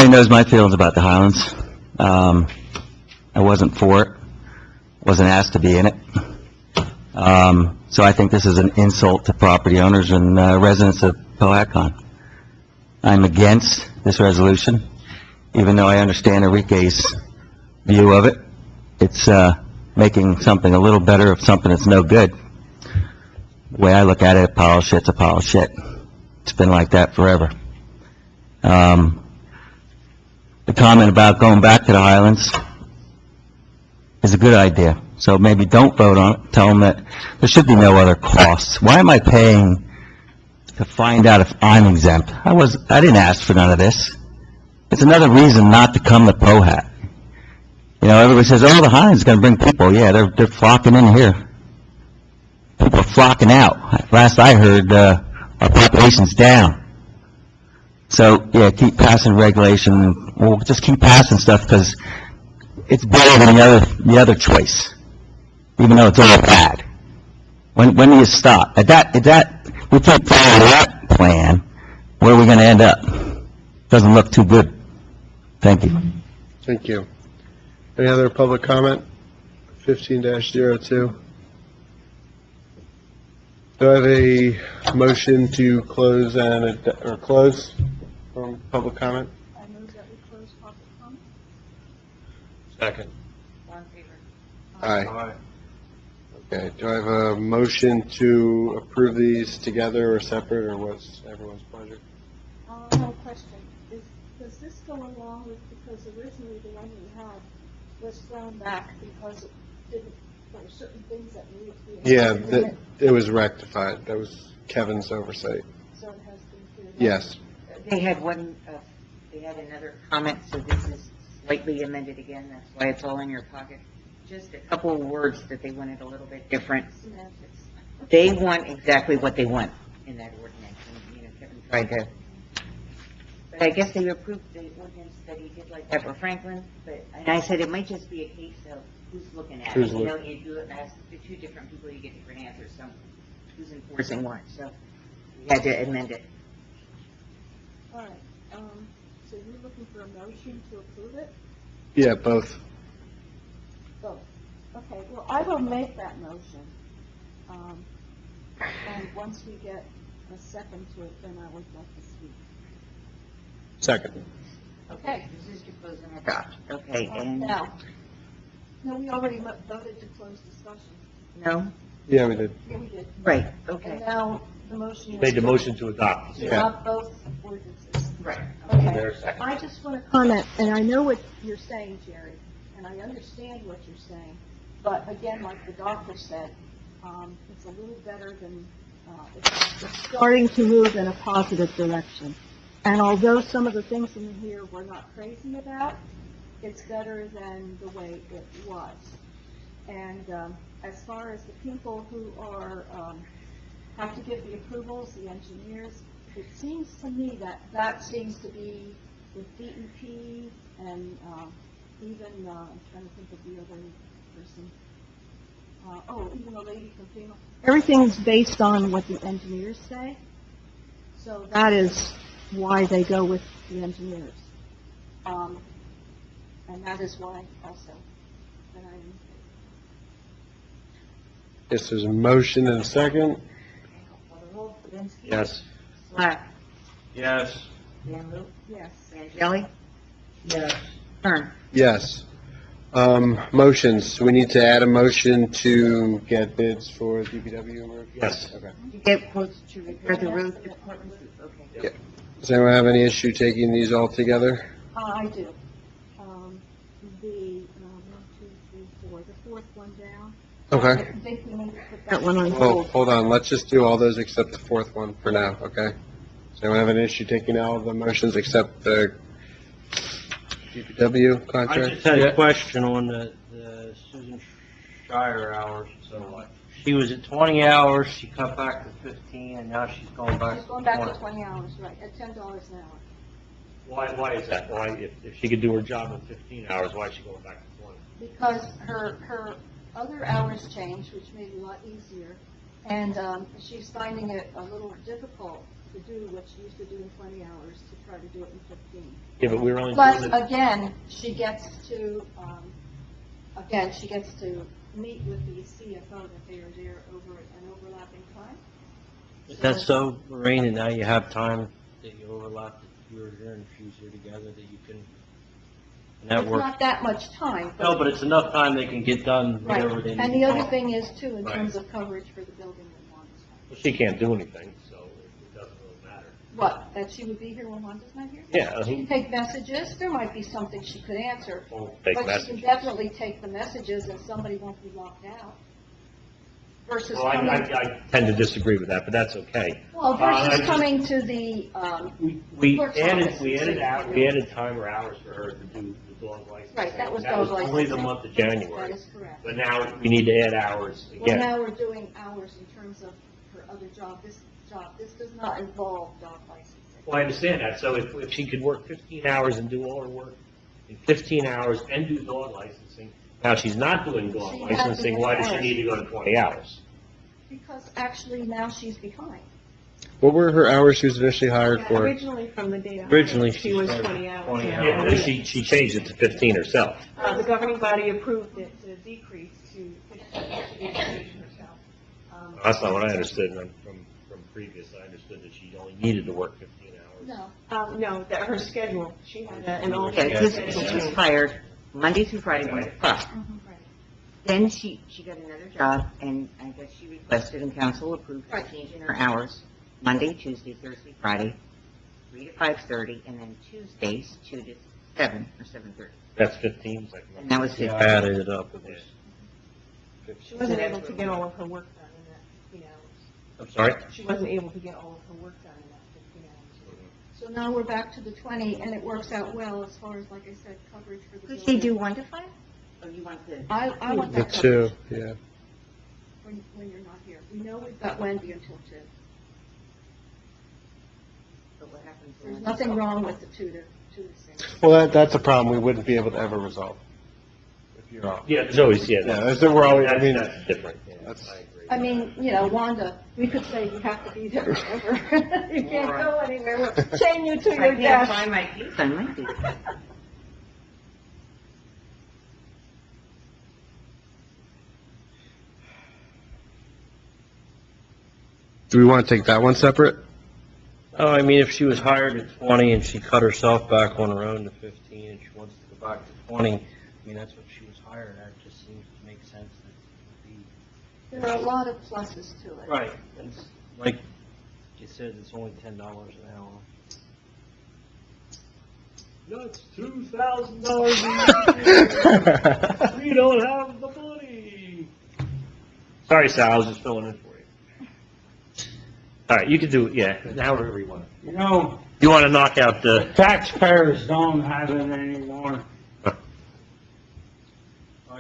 knows my feelings about the Highlands. I wasn't for it, wasn't asked to be in it. So I think this is an insult to property owners and residents of Powhatan. I'm against this resolution, even though I understand Enrique's view of it. It's making something a little better of something that's no good. The way I look at it, a pile of shit's a pile of shit. It's been like that forever. The comment about going back to the Highlands is a good idea. So maybe don't vote on it. Tell them that there should be no other costs. Why am I paying to find out if I'm exempt? I didn't ask for none of this. It's another reason not to come to Powhatan. You know, everybody says, oh, the Highlands is going to bring people. Yeah, they're flocking in here. People are flocking out. Last I heard, our population's down. So, yeah, keep passing regulation. We'll just keep passing stuff because it's better than the other choice, even though it's all bad. When do you stop? We keep following that plan, where are we going to end up? Doesn't look too good. Thank you. Thank you. Any other public comment? 15-02. Do I have a motion to close close from public comment? I move that we close public comment. Second. All in favor? Aye. Okay, do I have a motion to approve these together or separate, or what's everyone's pleasure? I have a question. Does this go along with, because originally the one we had was thrown back because it didn't, there were certain things that needed to be. Yeah, it was rectified. That was Kevin's oversight. So it has been cleared up? Yes. They had another comment, so this is slightly amended again. That's why it's all in your pocket. Just a couple of words that they wanted a little bit different. Semantics. They want exactly what they want in that ordinance. And, Kevin tried to, but I guess they approved the ordinance that he did like that for Franklin. And I said it might just be a case of who's looking at it. You do it as the two different people, you get different answers. So who's enforcing what? So we had to amend it. All right, so you're looking for a motion to approve it? Yeah, both. Both. Okay, well, I will make that motion. And once we get a second to it, then I would like to speak. Second. Okay, this is to close and adopt. Okay, and Now, no, we already voted to close discussion. no? Yeah, we did. Yeah, we did. Right, And okay. now the motion is. Made the motion to adopt. To adopt both ordinances. Right. Okay. There's a second. I just want to comment, and I know what you're saying, Jerry, and I understand what you're saying, but again, like the doctor said, It's a little better than, it's starting to move in a positive direction. And although some of the things in here we're not crazy about, it's better than the way it was. And as far as the people who are, have to give the approvals, the engineers, it seems to me that that seems to be with DEP and even, I'm trying to think of the other person, even the lady from FEMA. Everything's based on what the engineers say. So that is why they go with the engineers. And that is why also that I am. Yes, there's a motion and a second. Yes. Swack. Yes. Van Loo. Yes. Angeli. Yes. Kern. Yes. Motions, we need to add a motion to get bids for DPW roof? Yes. Okay. You get quotes to repair the roof department? Okay. Does anyone have any issue taking these all together? I do. The, 1, 2, 3, 4, the fourth one down. Okay. I think we need to put that one on Well, hold. hold on, let's just do all those except the fourth one for now, okay? Does anyone have an issue taking all of the motions except the DPW I contract? just had a question on the Susan Shire hours. So she was at 20 hours, she cut back to 15, and now she's going back She's to going back to 20. 20 hours, right, at $10 an hour. Why is that? Why, if she could do her job in 15 hours, why is she going back to 20? Because her other hours changed, which made it a lot easier, and she's finding it a little difficult to do what she used to do in 20 hours to try to do it in 15. Yeah, but we're only Plus, doing it. again, she gets to meet with the CFO that they are there over an overlapping time. Is that so, Lorraine, and now you have time that you overlap, that you're here and she's here together, that you can, and that It's works? not that much time. No, but it's enough time they can get done Right, whatever they need. and the to other do. thing is too, in Right. terms of coverage for the building and Wanda's. Well, she can't do anything, so it doesn't really matter. What, that she would be here when Wanda's not here? Yeah, She can take messages, there might be something she could answer, won't take but she messages. can definitely take the messages and somebody won't be locked out. Versus Well, coming, I tend to disagree with that, but that's okay. well, I versus just- coming to the, We Clerk's added, office. we added time or hours for her to do the dog license. Right, that was That was dog only the licensing. month of that January. is correct. But now we need to add hours Well, again. now we're doing hours in terms of her other job. This does not involve dog licensing. Well, I understand that, so if she could work 15 hours and do all her work in 15 hours and do dog licensing, now she's not doing dog She has to licensing, do why does she hours. need to go to 20 hours? Because actually now she's behind. What were her hours she was initially hired Yeah, for? Originally, from the date of Originally, hiring, she she was started 20 hours. 20 Yeah. Yeah, but she changed it to 15 herself. The governing body approved it to decrease to 15 herself. That's not what I understood from previous. I understood that she only needed to work 15 hours. No. No, that her schedule, she had an Yeah, alternate because schedule. she was hired Monday through Friday, 1 to 5. Then she got another job, and I guess she requested and council approved her change in her hours, Monday, Tuesday, Thursday, Friday, 3 to 5:30, and then Tuesdays, 2 to 7 or 7:30. That's 15. And that was Yeah, 15. I added it up. It was She wasn't able to get all of her work done in that 15 hours. I'm sorry? She wasn't able to get all of her work done in that 15 hours. So now we're back to the 20, and it works out well as far as, like I said, coverage for the Could building. she do 1 to 5? Or you want to? I want The that two, coverage yeah. when you're not here. We know we've got Wendy until 2. But what happens There's when- nothing wrong with the 2 to 6. Well, that's a problem we wouldn't be able to ever resolve. If you're off. Yeah, there's always, yeah. Yeah, that's, we're always, I mean, That's different. Yeah, that's- I agree. I mean, Wanda, we could say you have to be there forever. You can't go anywhere. We'll chain you to I your can't desk. find my keys on my keys. do we want to take that one separate? Oh, I mean, if she was hired at 20 and she cut herself back on her own to 15 and she wants to go back to 20, I mean, that's what she was hired at. It just seems to make sense that it would There are a lot of pluses to it. be. Right. It's like you said, it's only $10 an hour. That's $2,000 a year. We don't have the money. Sorry, Sal, I was just filling in for you. All right, you can do it, yeah, however you want. You know, You want to knock out the, taxpayers don't have it anymore. All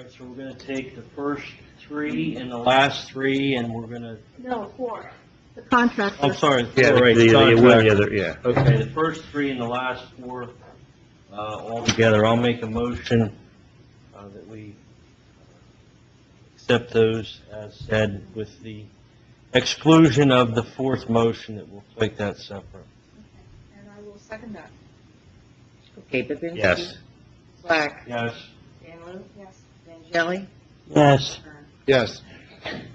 right, so we're gonna take the first three and the last three, and we're gonna, No, 4. The contract. I'm sorry. yeah, all right, the contract. other, yeah. Okay, the first three and the last four, all together, I'll make a motion, that we accept those as said with the exclusion of the fourth motion, that we'll take that separate. And I will second that. Okay, Babinski? Yes. Slack? Yes. Stanley? Yes. Angeli? Yes. Yes.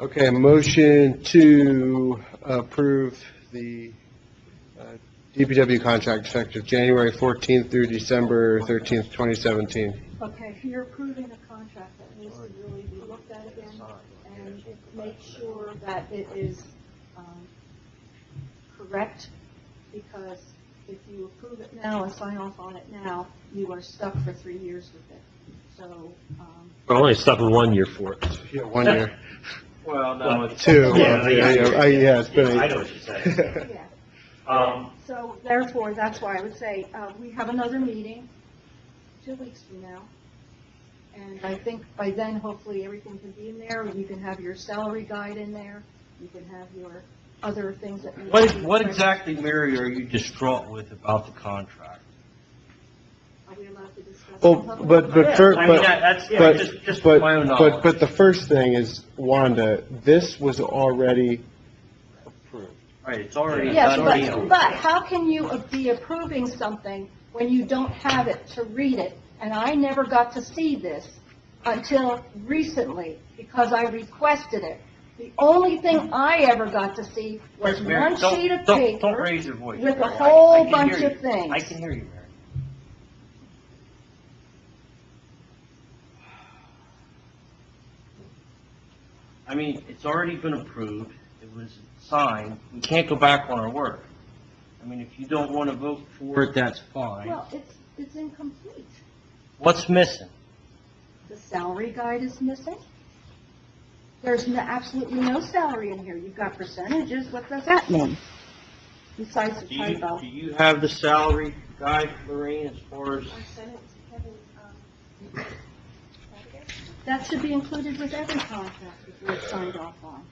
Okay, motion to approve the DPW contract effective January 14th through December 13th, 2017. Okay, if you're approving a contract that needs to really be looked at again and make sure that it is correct, because if you approve it now and sign off on it now, you are stuck for 3 years with it. So, We're only stuck with 1 year for it. Yeah, 1 year. Well, no, it's. 2. Yeah, Yeah, it's been I know what you're saying. yeah. So therefore, that's why I would say, we have another meeting 2 weeks from now. And I think by then, hopefully, everything can be in there. You can have your salary guide in there. You can have your other things that. need to be What corrected. exactly, Mary, are you distraught with about the contract? Are we allowed to discuss? Well, in public? but, for- I mean, but, that's, yeah, but, just for my own knowledge. but the first thing is, Wanda, this was already approved. Right, it's already Yes, done deal. but how can you be approving something when you don't have it to read it? And I never got to see this until recently, because I requested it. The only thing I ever got to see was Mary, one don't- sheet of don't paper raise your voice. with a Mary. whole I can bunch hear of you. things. I can hear you, Mary. I mean, it's already been approved, it was signed, we can't go back on our work. I mean, if you don't want to vote for it, that's fine. Well, it's incomplete. What's missing? The salary guide is missing. There's absolutely no salary in here. You've got percentages. What does that mean? Besides the typo. Do you have the salary guide, Lorraine, as far as? I sent it to Kevin. That should be included with every contract before it's signed off on.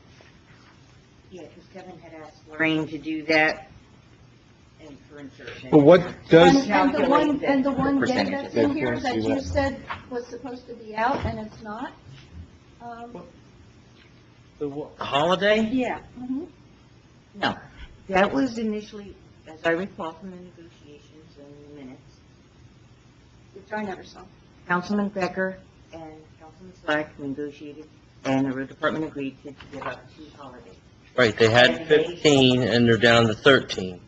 Yeah, because Kevin had asked Lorraine to do that, and for insertion. But what does, And the one, Calculate and the one day percentages. that's in here Can't that see you that. said was supposed to be out and it's not? The holiday? Yeah. mhm. No, that was initially, as I recall from the negotiations and the minutes, Which I never saw. Councilman Becker and Councilman Slack negotiated, and the road department agreed to give up 2 holidays. Right, they had 15 and they're down to 13.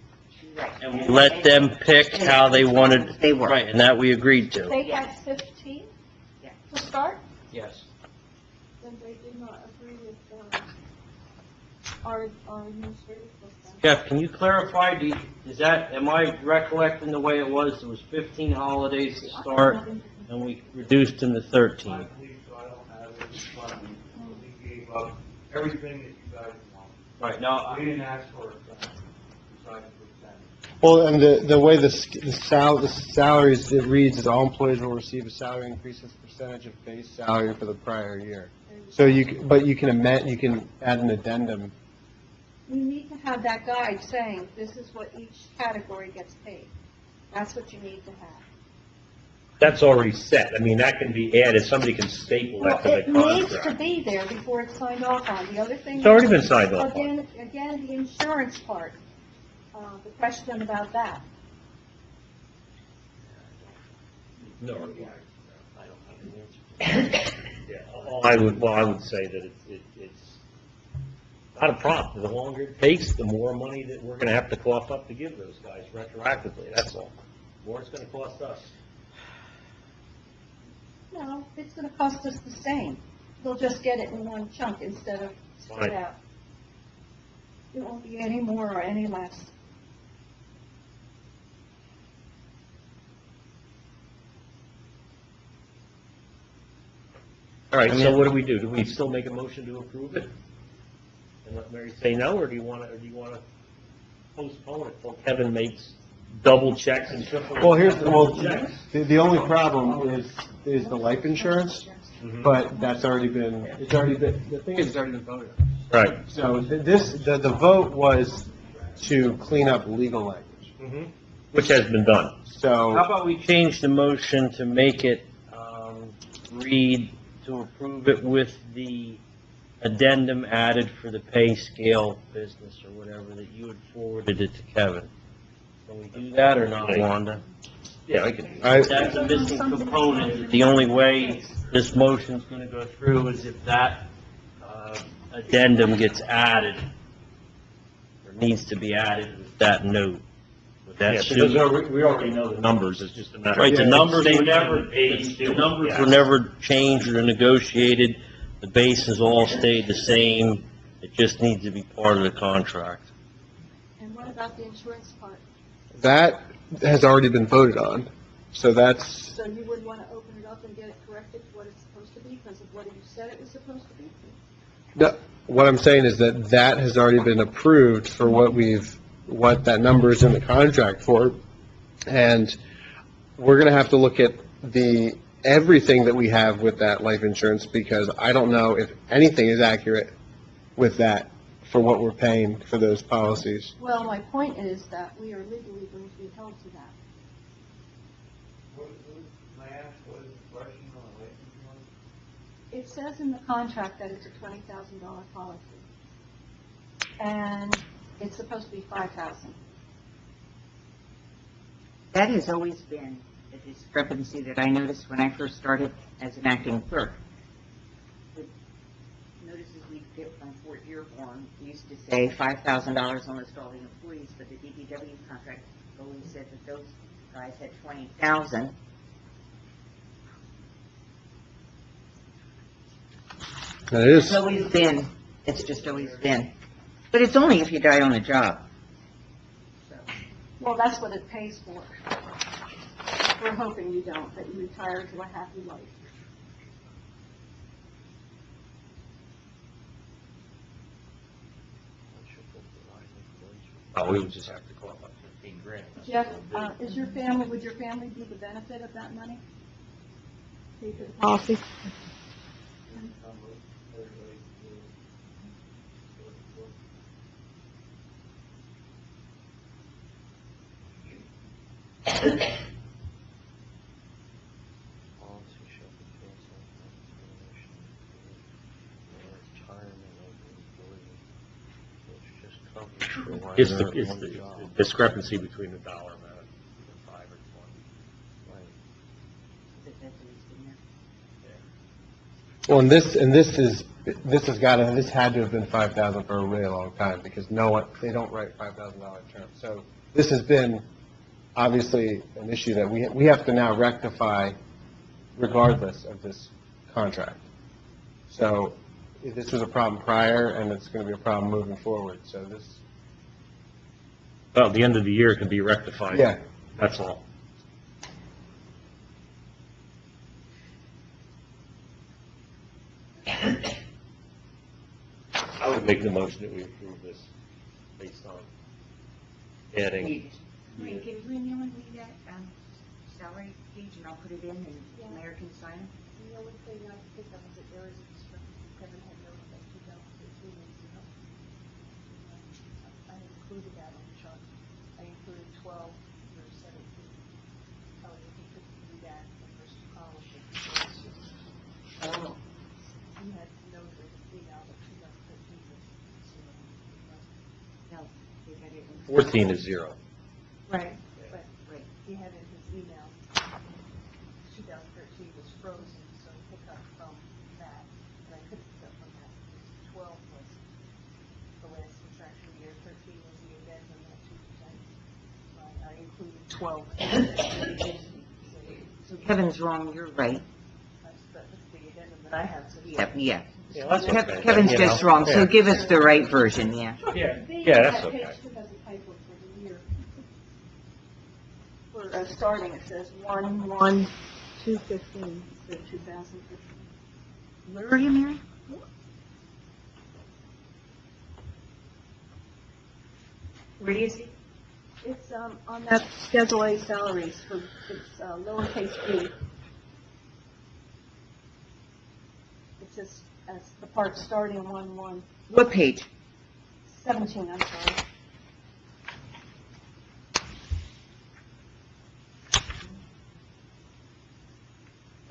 Right. And we let them pick how they wanted. They were. Right, and that we agreed to. They had 15 Yeah. to start, Yes. then they did not agree with our administrative system. Jeff, can you clarify, is that, am I recollecting the way it was? There was 15 holidays to start, and we reduced them to 13. I believe so, I don't have it in front of me. We gave up everything that you guys want. Right, now, We didn't ask for a percent, besides the percent. well, and the way the salaries, it reads is all employees will receive a salary increase as a percentage of base salary for the prior year. So but you can amend, you can add an addendum. We need to have that guide saying, this is what each category gets paid. That's what you need to have. That's already set. I mean, that can be added, somebody can staple Well, that to the it needs to contract. be there before it's signed off on. The other thing. It's already been signed off on. Again, the insurance part, the question about that. No, I don't have an answer. Yeah, I would say that it's not a problem. The longer it takes, the more money that we're gonna have to cough up to give those guys retroactively, that's all. The more it's gonna cost us. No, it's gonna cost us the same. They'll just get it in one chunk instead of spread Right. out. It won't be any more or any less. All right, I so mean- what do we do? Do we still make a motion to approve it? And let Mary say no, or do you want to postpone it till Kevin makes double checks and triple? Well, checks? the only problem is the life insurance, Mhm. but the thing is, it's already been voted on. Right. So the vote was to clean up legal language. Mhm. Which has been done. So. How about we change the motion to make it, read to approve it with the addendum added for the pay scale business or whatever, that you had forwarded it to Kevin? Can we do that or not, Wanda? Yeah, I can do that. That's a missing component. The only way this motion's gonna go through is if that, addendum gets added, or needs to be added with that note. Would that Yeah, suit? because we already know the numbers, it's just a matter. Right, the of numbers were stating never, the pay scale. the numbers Yeah. were never changed or negotiated, the bases all stayed the same, it just needs to be part of the contract. And what about the insurance part? That has already been voted on, so that's, So you would want to open it up and get it corrected to what it's supposed to be because of what you said it was supposed to be? no, what I'm saying is that has already been approved for what that number is in the contract for. And we're gonna have to look at everything that we have with that life insurance, because I don't know if anything is accurate with that for what we're paying for those policies. Well, my point is that we are legally going to be held to that. May I ask what is the question on the life insurance? It says in the contract that it's a $20,000 policy. And it's supposed to be $5,000. That has always been a discrepancy that I noticed when I first started as an acting clerk. The notices we get from Fort Dearborn used to say $5,000 almost all the employees, but the DPW contract always said that those guys had $20,000. And it is. It's always been, it's just always been. But it's only if you die on the job. Well, that's what it pays for. We're hoping you don't, that you retire to a happy life. Oh, we would just have to call up 15 grand. Jeff, would your family be the benefit of that money? Pay for the policy? It's the discrepancy between the dollar amount and 5 or 20. Well, this had to have been 5,000 for a really long time, because they don't write $5,000 terms. So this has been obviously an issue that we have to now rectify regardless of this contract. So this was a problem prior, and it's going to be a problem moving forward, so this. Well, at the end of the year, it can be rectified. Yeah. That's all. I would make the motion that we approve this based on adding. Wait, can you email me that salary page, and I'll put it in, and Mayor can sign it? The only thing I think of is that there is a discrepancy. Kevin had noted that 2013 was zero. I included that on the chart. I included 12 or 17. Oh, if you could do that in the first two columns. Oh. You had noted that that 2013 was zero. No, they got it in. 14 is 0. Right, but he had in his email, 2013 was frozen, so he picked up from that, and I couldn't pick up from that. 12 was the last contractual year, 13 was the addendum at 2%. So I included 12. So Kevin's wrong, you're right. That's the addendum that I have, so he. Yeah. Yeah, that's okay. Kevin's You know, just wrong, so yeah. give us the right version, yeah. Yeah, that's okay. Page 2 has a typo for the year. For starting, it says 1/1/215 instead of 2015. Where are you, Mary? Where do you see? It's, on that Schedule A salaries for, it's lowercase b. It's just, as the part starting 1/1, What page? 17, I'm sorry.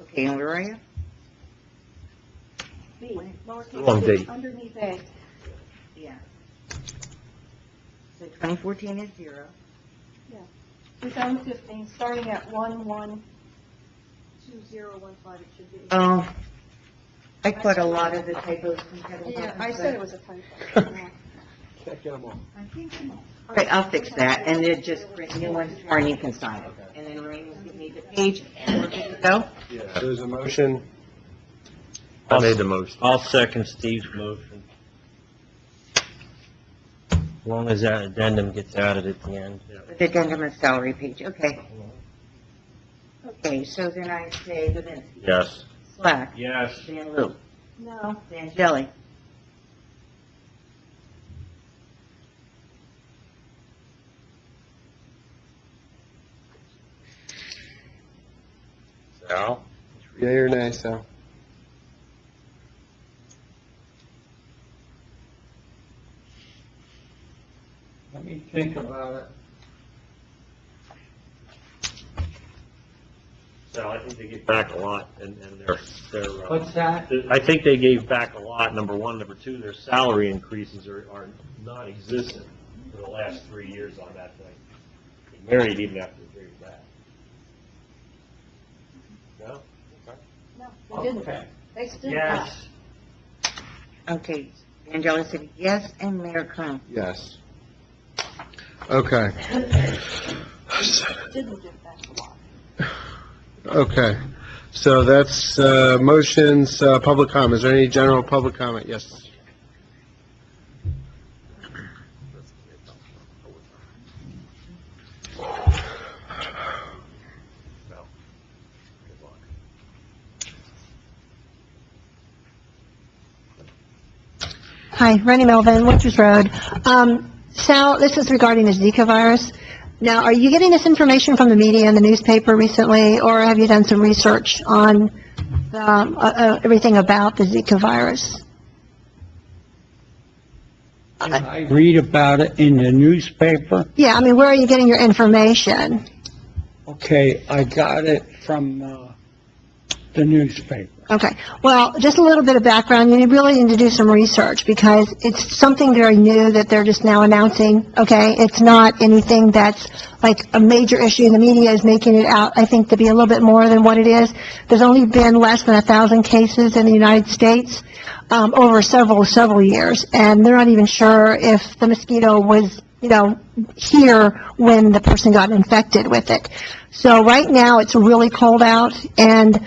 Okay, and where are you? B, lowercase Wrong b, date. underneath A. Yeah. So 2014 is 0. 2015, starting at 1/1/2015, it should be. Oh, I put a lot of the typos from Kettle Yeah, Bottom, I said it but- was a typo. Check them all. All right, I'll fix that, and then just print new ones tomorrow, and you can sign it. And then Lorraine will give me the page, and we're good to go? There's a motion. I made the motion. I'll second Steve's motion. As long as that addendum gets added at the end. With the addendum and salary page, okay. Okay, so then I say Levinsky. Yes. Slack. Yes. Van Loo. No, Angeli. Sal? Yea or nay, Sal? Let me think about it. Sal, I think they gave back a lot, and their, What's that? I think they gave back a lot, number one. Number two, their salary increases are non-existent for the last 3 years on that thing. Mary didn't even have to agree with that. No? no, they didn't. Okay. They still Yes. Okay, Angeli said yes, and Mayor Kern. Yes. Okay. didn't give back a lot. Okay. So that's motions, public comment. Is there any general public comment? Yes. Hi, Rennie Melvin, Winters Road. Sal, this is regarding the Zika virus. Now, are you getting this information from the media and the newspaper recently, or have you done some research on everything about the Zika virus? I read about it in the newspaper. Yeah, I mean, where are you getting your information? Okay, I got it from the newspaper. Okay, well, just a little bit of background, you really need to do some research, because it's something very new that they're just now announcing, okay? It's not anything that's like a major issue, the media is making it out, I think, to be a little bit more than what it is. There's only been less than 1,000 cases in the United States over several years, and they're not even sure if the mosquito was, here when the person got infected with it. So right now, it's really cold out, and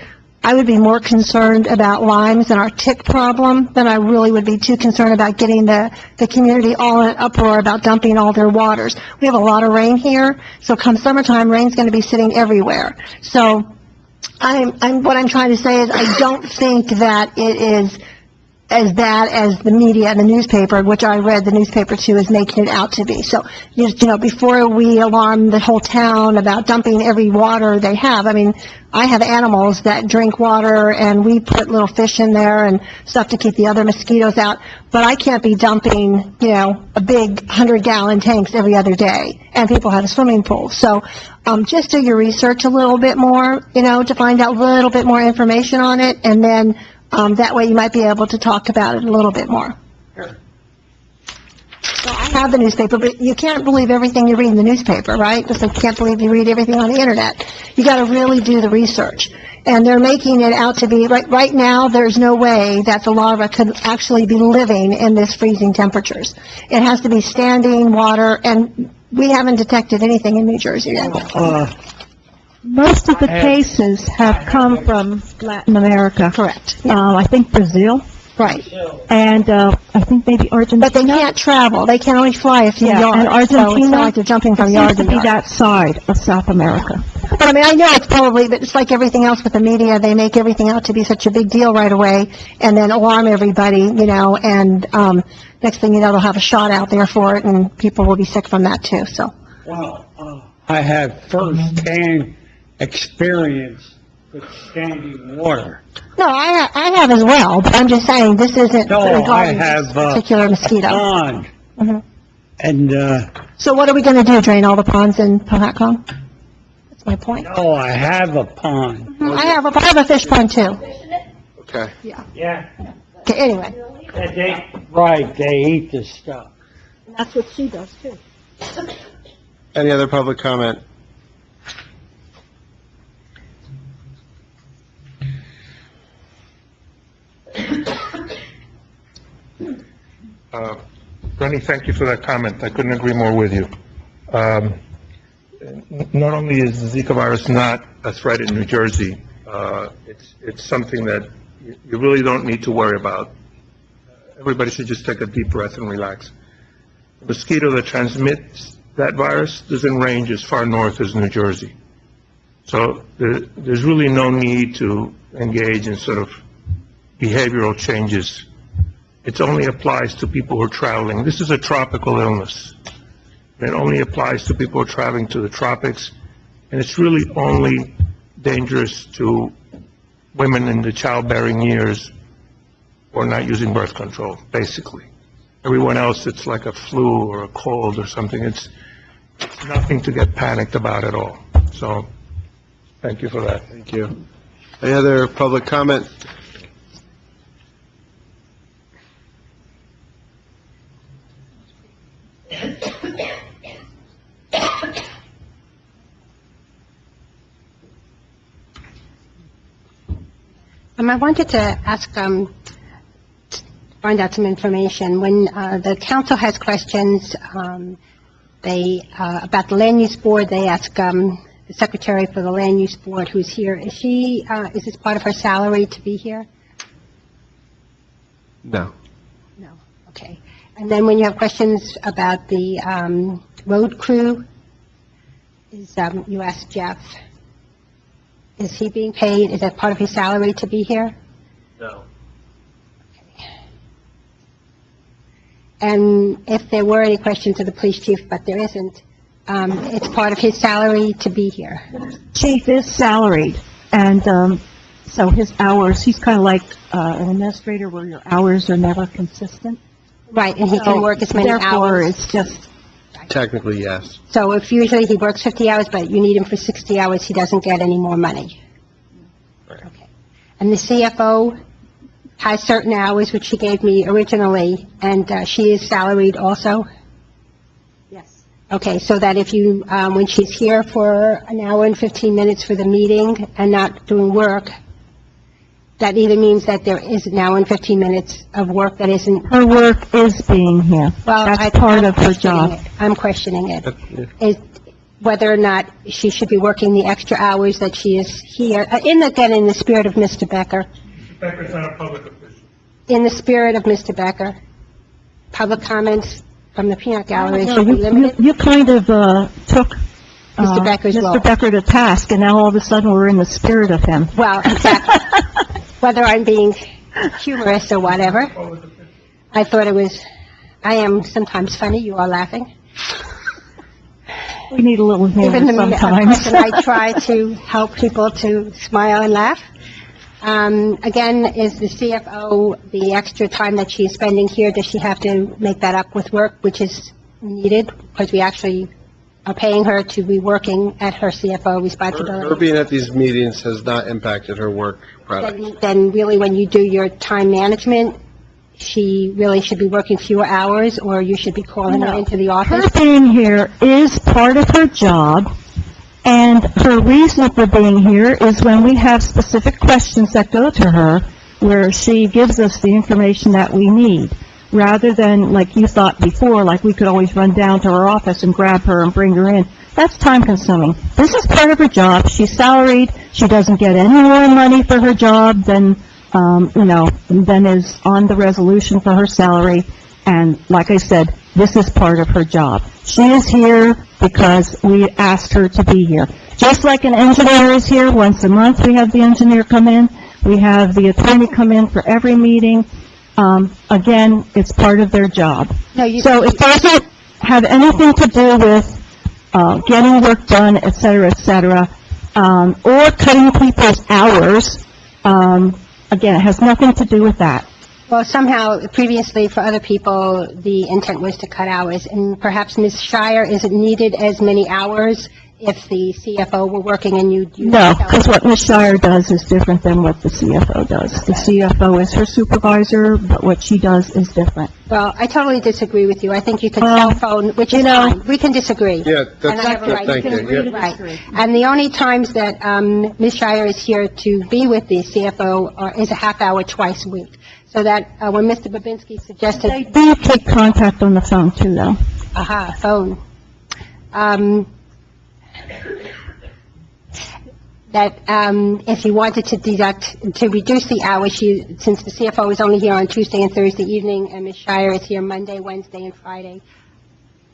I would be more concerned about Lyme's and our tick problem than I really would be too concerned about getting the community all in an uproar about dumping all their waters. We have a lot of rain here, so come summertime, rain's going to be sitting everywhere. So what I'm trying to say is I don't think that it is as bad as the media and the newspaper, which I read the newspaper too, is making it out to be. So, before we alarm the whole town about dumping every water they have, I mean, I have animals that drink water, and we put little fish in there and stuff to keep the other mosquitoes out, but I can't be dumping, a big 100-gallon tanks every other day, and people have a swimming pool. So, just do your research a little bit more, to find out a little bit more information on it, and then that way you might be able to talk about it a little bit more. Sure. So I have the newspaper, but you can't believe everything you read in the newspaper, right? Just like you can't believe you read everything on the internet. You got to really do the research. And they're making it out to be, right now, there's no way that the larva could actually be living in this freezing temperatures. It has to be standing water, and we haven't detected anything in New Jersey yet. Most of the cases have come from Latin America. Correct. I think Brazil. Right. And I think maybe Argentina. But they can't travel. They can only fly a few yards. And Argentina, So it's not like they're jumping from it yard seems to to be yard. that side of South America. But I mean, I know it's probably, but it's like everything else with the media, they make everything out to be such a big deal right away, and then alarm everybody, and, next thing you know, they'll have a shot out there for it, and people will be sick from that too, so. Well, I have first-hand experience with standing water. No, I have as well, but I'm just saying, this isn't No, I regarding have, this particular mosquito. pond, Mhm. and, So what are we gonna do, drain all the ponds in Cohasset? That's my point. no, I have a pond. I have a fish pond too. Okay. Yeah. Okay, anyway, Right, they eat the stuff. and that's what she does too. Any other public comment? Bernie, thank you for that comment. I couldn't agree more with you. Not only is the Zika virus not a threat in New Jersey, it's something that you really don't need to worry about. Everybody should just take a deep breath and relax. The mosquito that transmits that virus doesn't range as far north as New Jersey. So there's really no need to engage in sort of behavioral changes. It only applies to people who are traveling. This is a tropical illness. It only applies to people who are traveling to the tropics, and it's really only dangerous to women in the childbearing years or not using birth control, basically. Everyone else, it's like a flu or a cold or something. It's nothing to get panicked about at all. So, thank you for that. Thank you. Any other public comment? I wanted to ask, find out some information. When the council has questions, about the land use board, they ask the secretary for the land use board who's here. Is this part of her salary to be here? No. No, okay. And then when you have questions about the road crew, you ask Jeff, is he being paid, is that part of his salary to be here? No. And if there were any questions of the police chief, but there isn't, it's part of his salary to be here. Chief is salaried, and so his hours, he's kind of like an administrator where your hours are never consistent. Right, and he can work as many Therefore, hours. it's just, Technically, yes. So if usually he works 50 hours, but you need him for 60 hours, he doesn't get any more money. Okay. And the CFO has certain hours, which she gave me originally, and she is salaried also? Yes. Okay, so that if you, when she's here for an hour and 15 minutes for the meeting and not doing work, that either means that there is an hour and 15 minutes of work that isn't... her work is being here. Well, That's part of her job. I'm questioning it. Is whether or not she should be working the extra hours that she is here, in the spirit of Mr. Becker. Mr. Becker's not a public official. In the spirit of Mr. Becker, public comments from the peanut gallery No, should be limited. you kind of took Mr. Becker's role. Mr. Becker to task, and now all of a sudden we're in the spirit of him. Well, exactly. Whether I'm being humorous or whatever, I thought I am sometimes funny, you are laughing. We need a little humor Even the sometimes. person I try to help people to smile and laugh. Again, is the CFO, the extra time that she's spending here, does she have to make that up with work, which is needed? Because we actually are paying her to be working at her CFO Her responsibility. being at these meetings has not impacted her work product. Then really, when you do your time management, she really should be working fewer hours, or you should be calling her No. into the Her office? being here is part of her job, and her reason for being here is when we have specific questions that go to her, where she gives us the information that we need, rather than, like you thought before, like we could always run down to her office and grab her and bring her in. That's time-consuming. This is part of her job. She's salaried. She doesn't get any more money for her job than is on the resolution for her salary. And like I said, This is part of her job. She is here because we asked her to be here. Just like an engineer is here, once a month we have the engineer come in, we have the attorney come in for every meeting. Again, it's part of their job. No, you, So it doesn't have anything to do with getting work done, et cetera, or cutting people's hours. Again, it has nothing to do with that. well, somehow previously for other people, the intent was to cut hours, and perhaps Ms. Shire isn't needed as many hours if the CFO were working and you... No, because what Ms. Shire does is different than what the CFO does. The CFO is her supervisor, but what she does is different. Well, I totally disagree with you. I think you could cell phone, which is fine. We can disagree. Yeah, And I have a right thank to you. disagree. Yeah. Right. And the only times that Ms. Shire is here to be with the CFO is a half hour twice a week. So that when Mr. Babinski suggested... They do take contact on the phone too, though. Aha, phone. That if you wanted to to reduce the hours, since the CFO is only here on Tuesday and Thursday evening, and Ms. Shire is here Monday, Wednesday, and Friday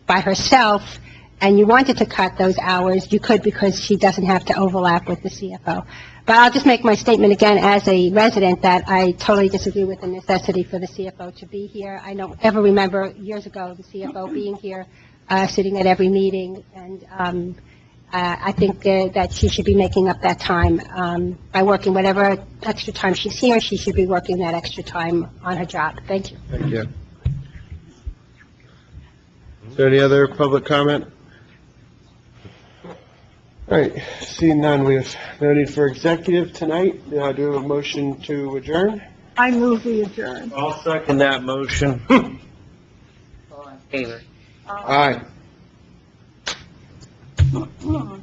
by herself, and you wanted to cut those hours, you could, because she doesn't have to overlap with the CFO. But I'll just make my statement again as a resident that I totally disagree with the necessity for the CFO to be here. I don't ever remember years ago the CFO being here, sitting at every meeting, and I think that she should be making up that time by working whatever extra time she's here. She should be working that extra time on her job. Thank you. Thank you. Is there any other public comment? All right, seeing none, we have no need for executive tonight. Do I do a motion to adjourn? I move we adjourn. I'll second that motion. All in favor? Aye. Mm.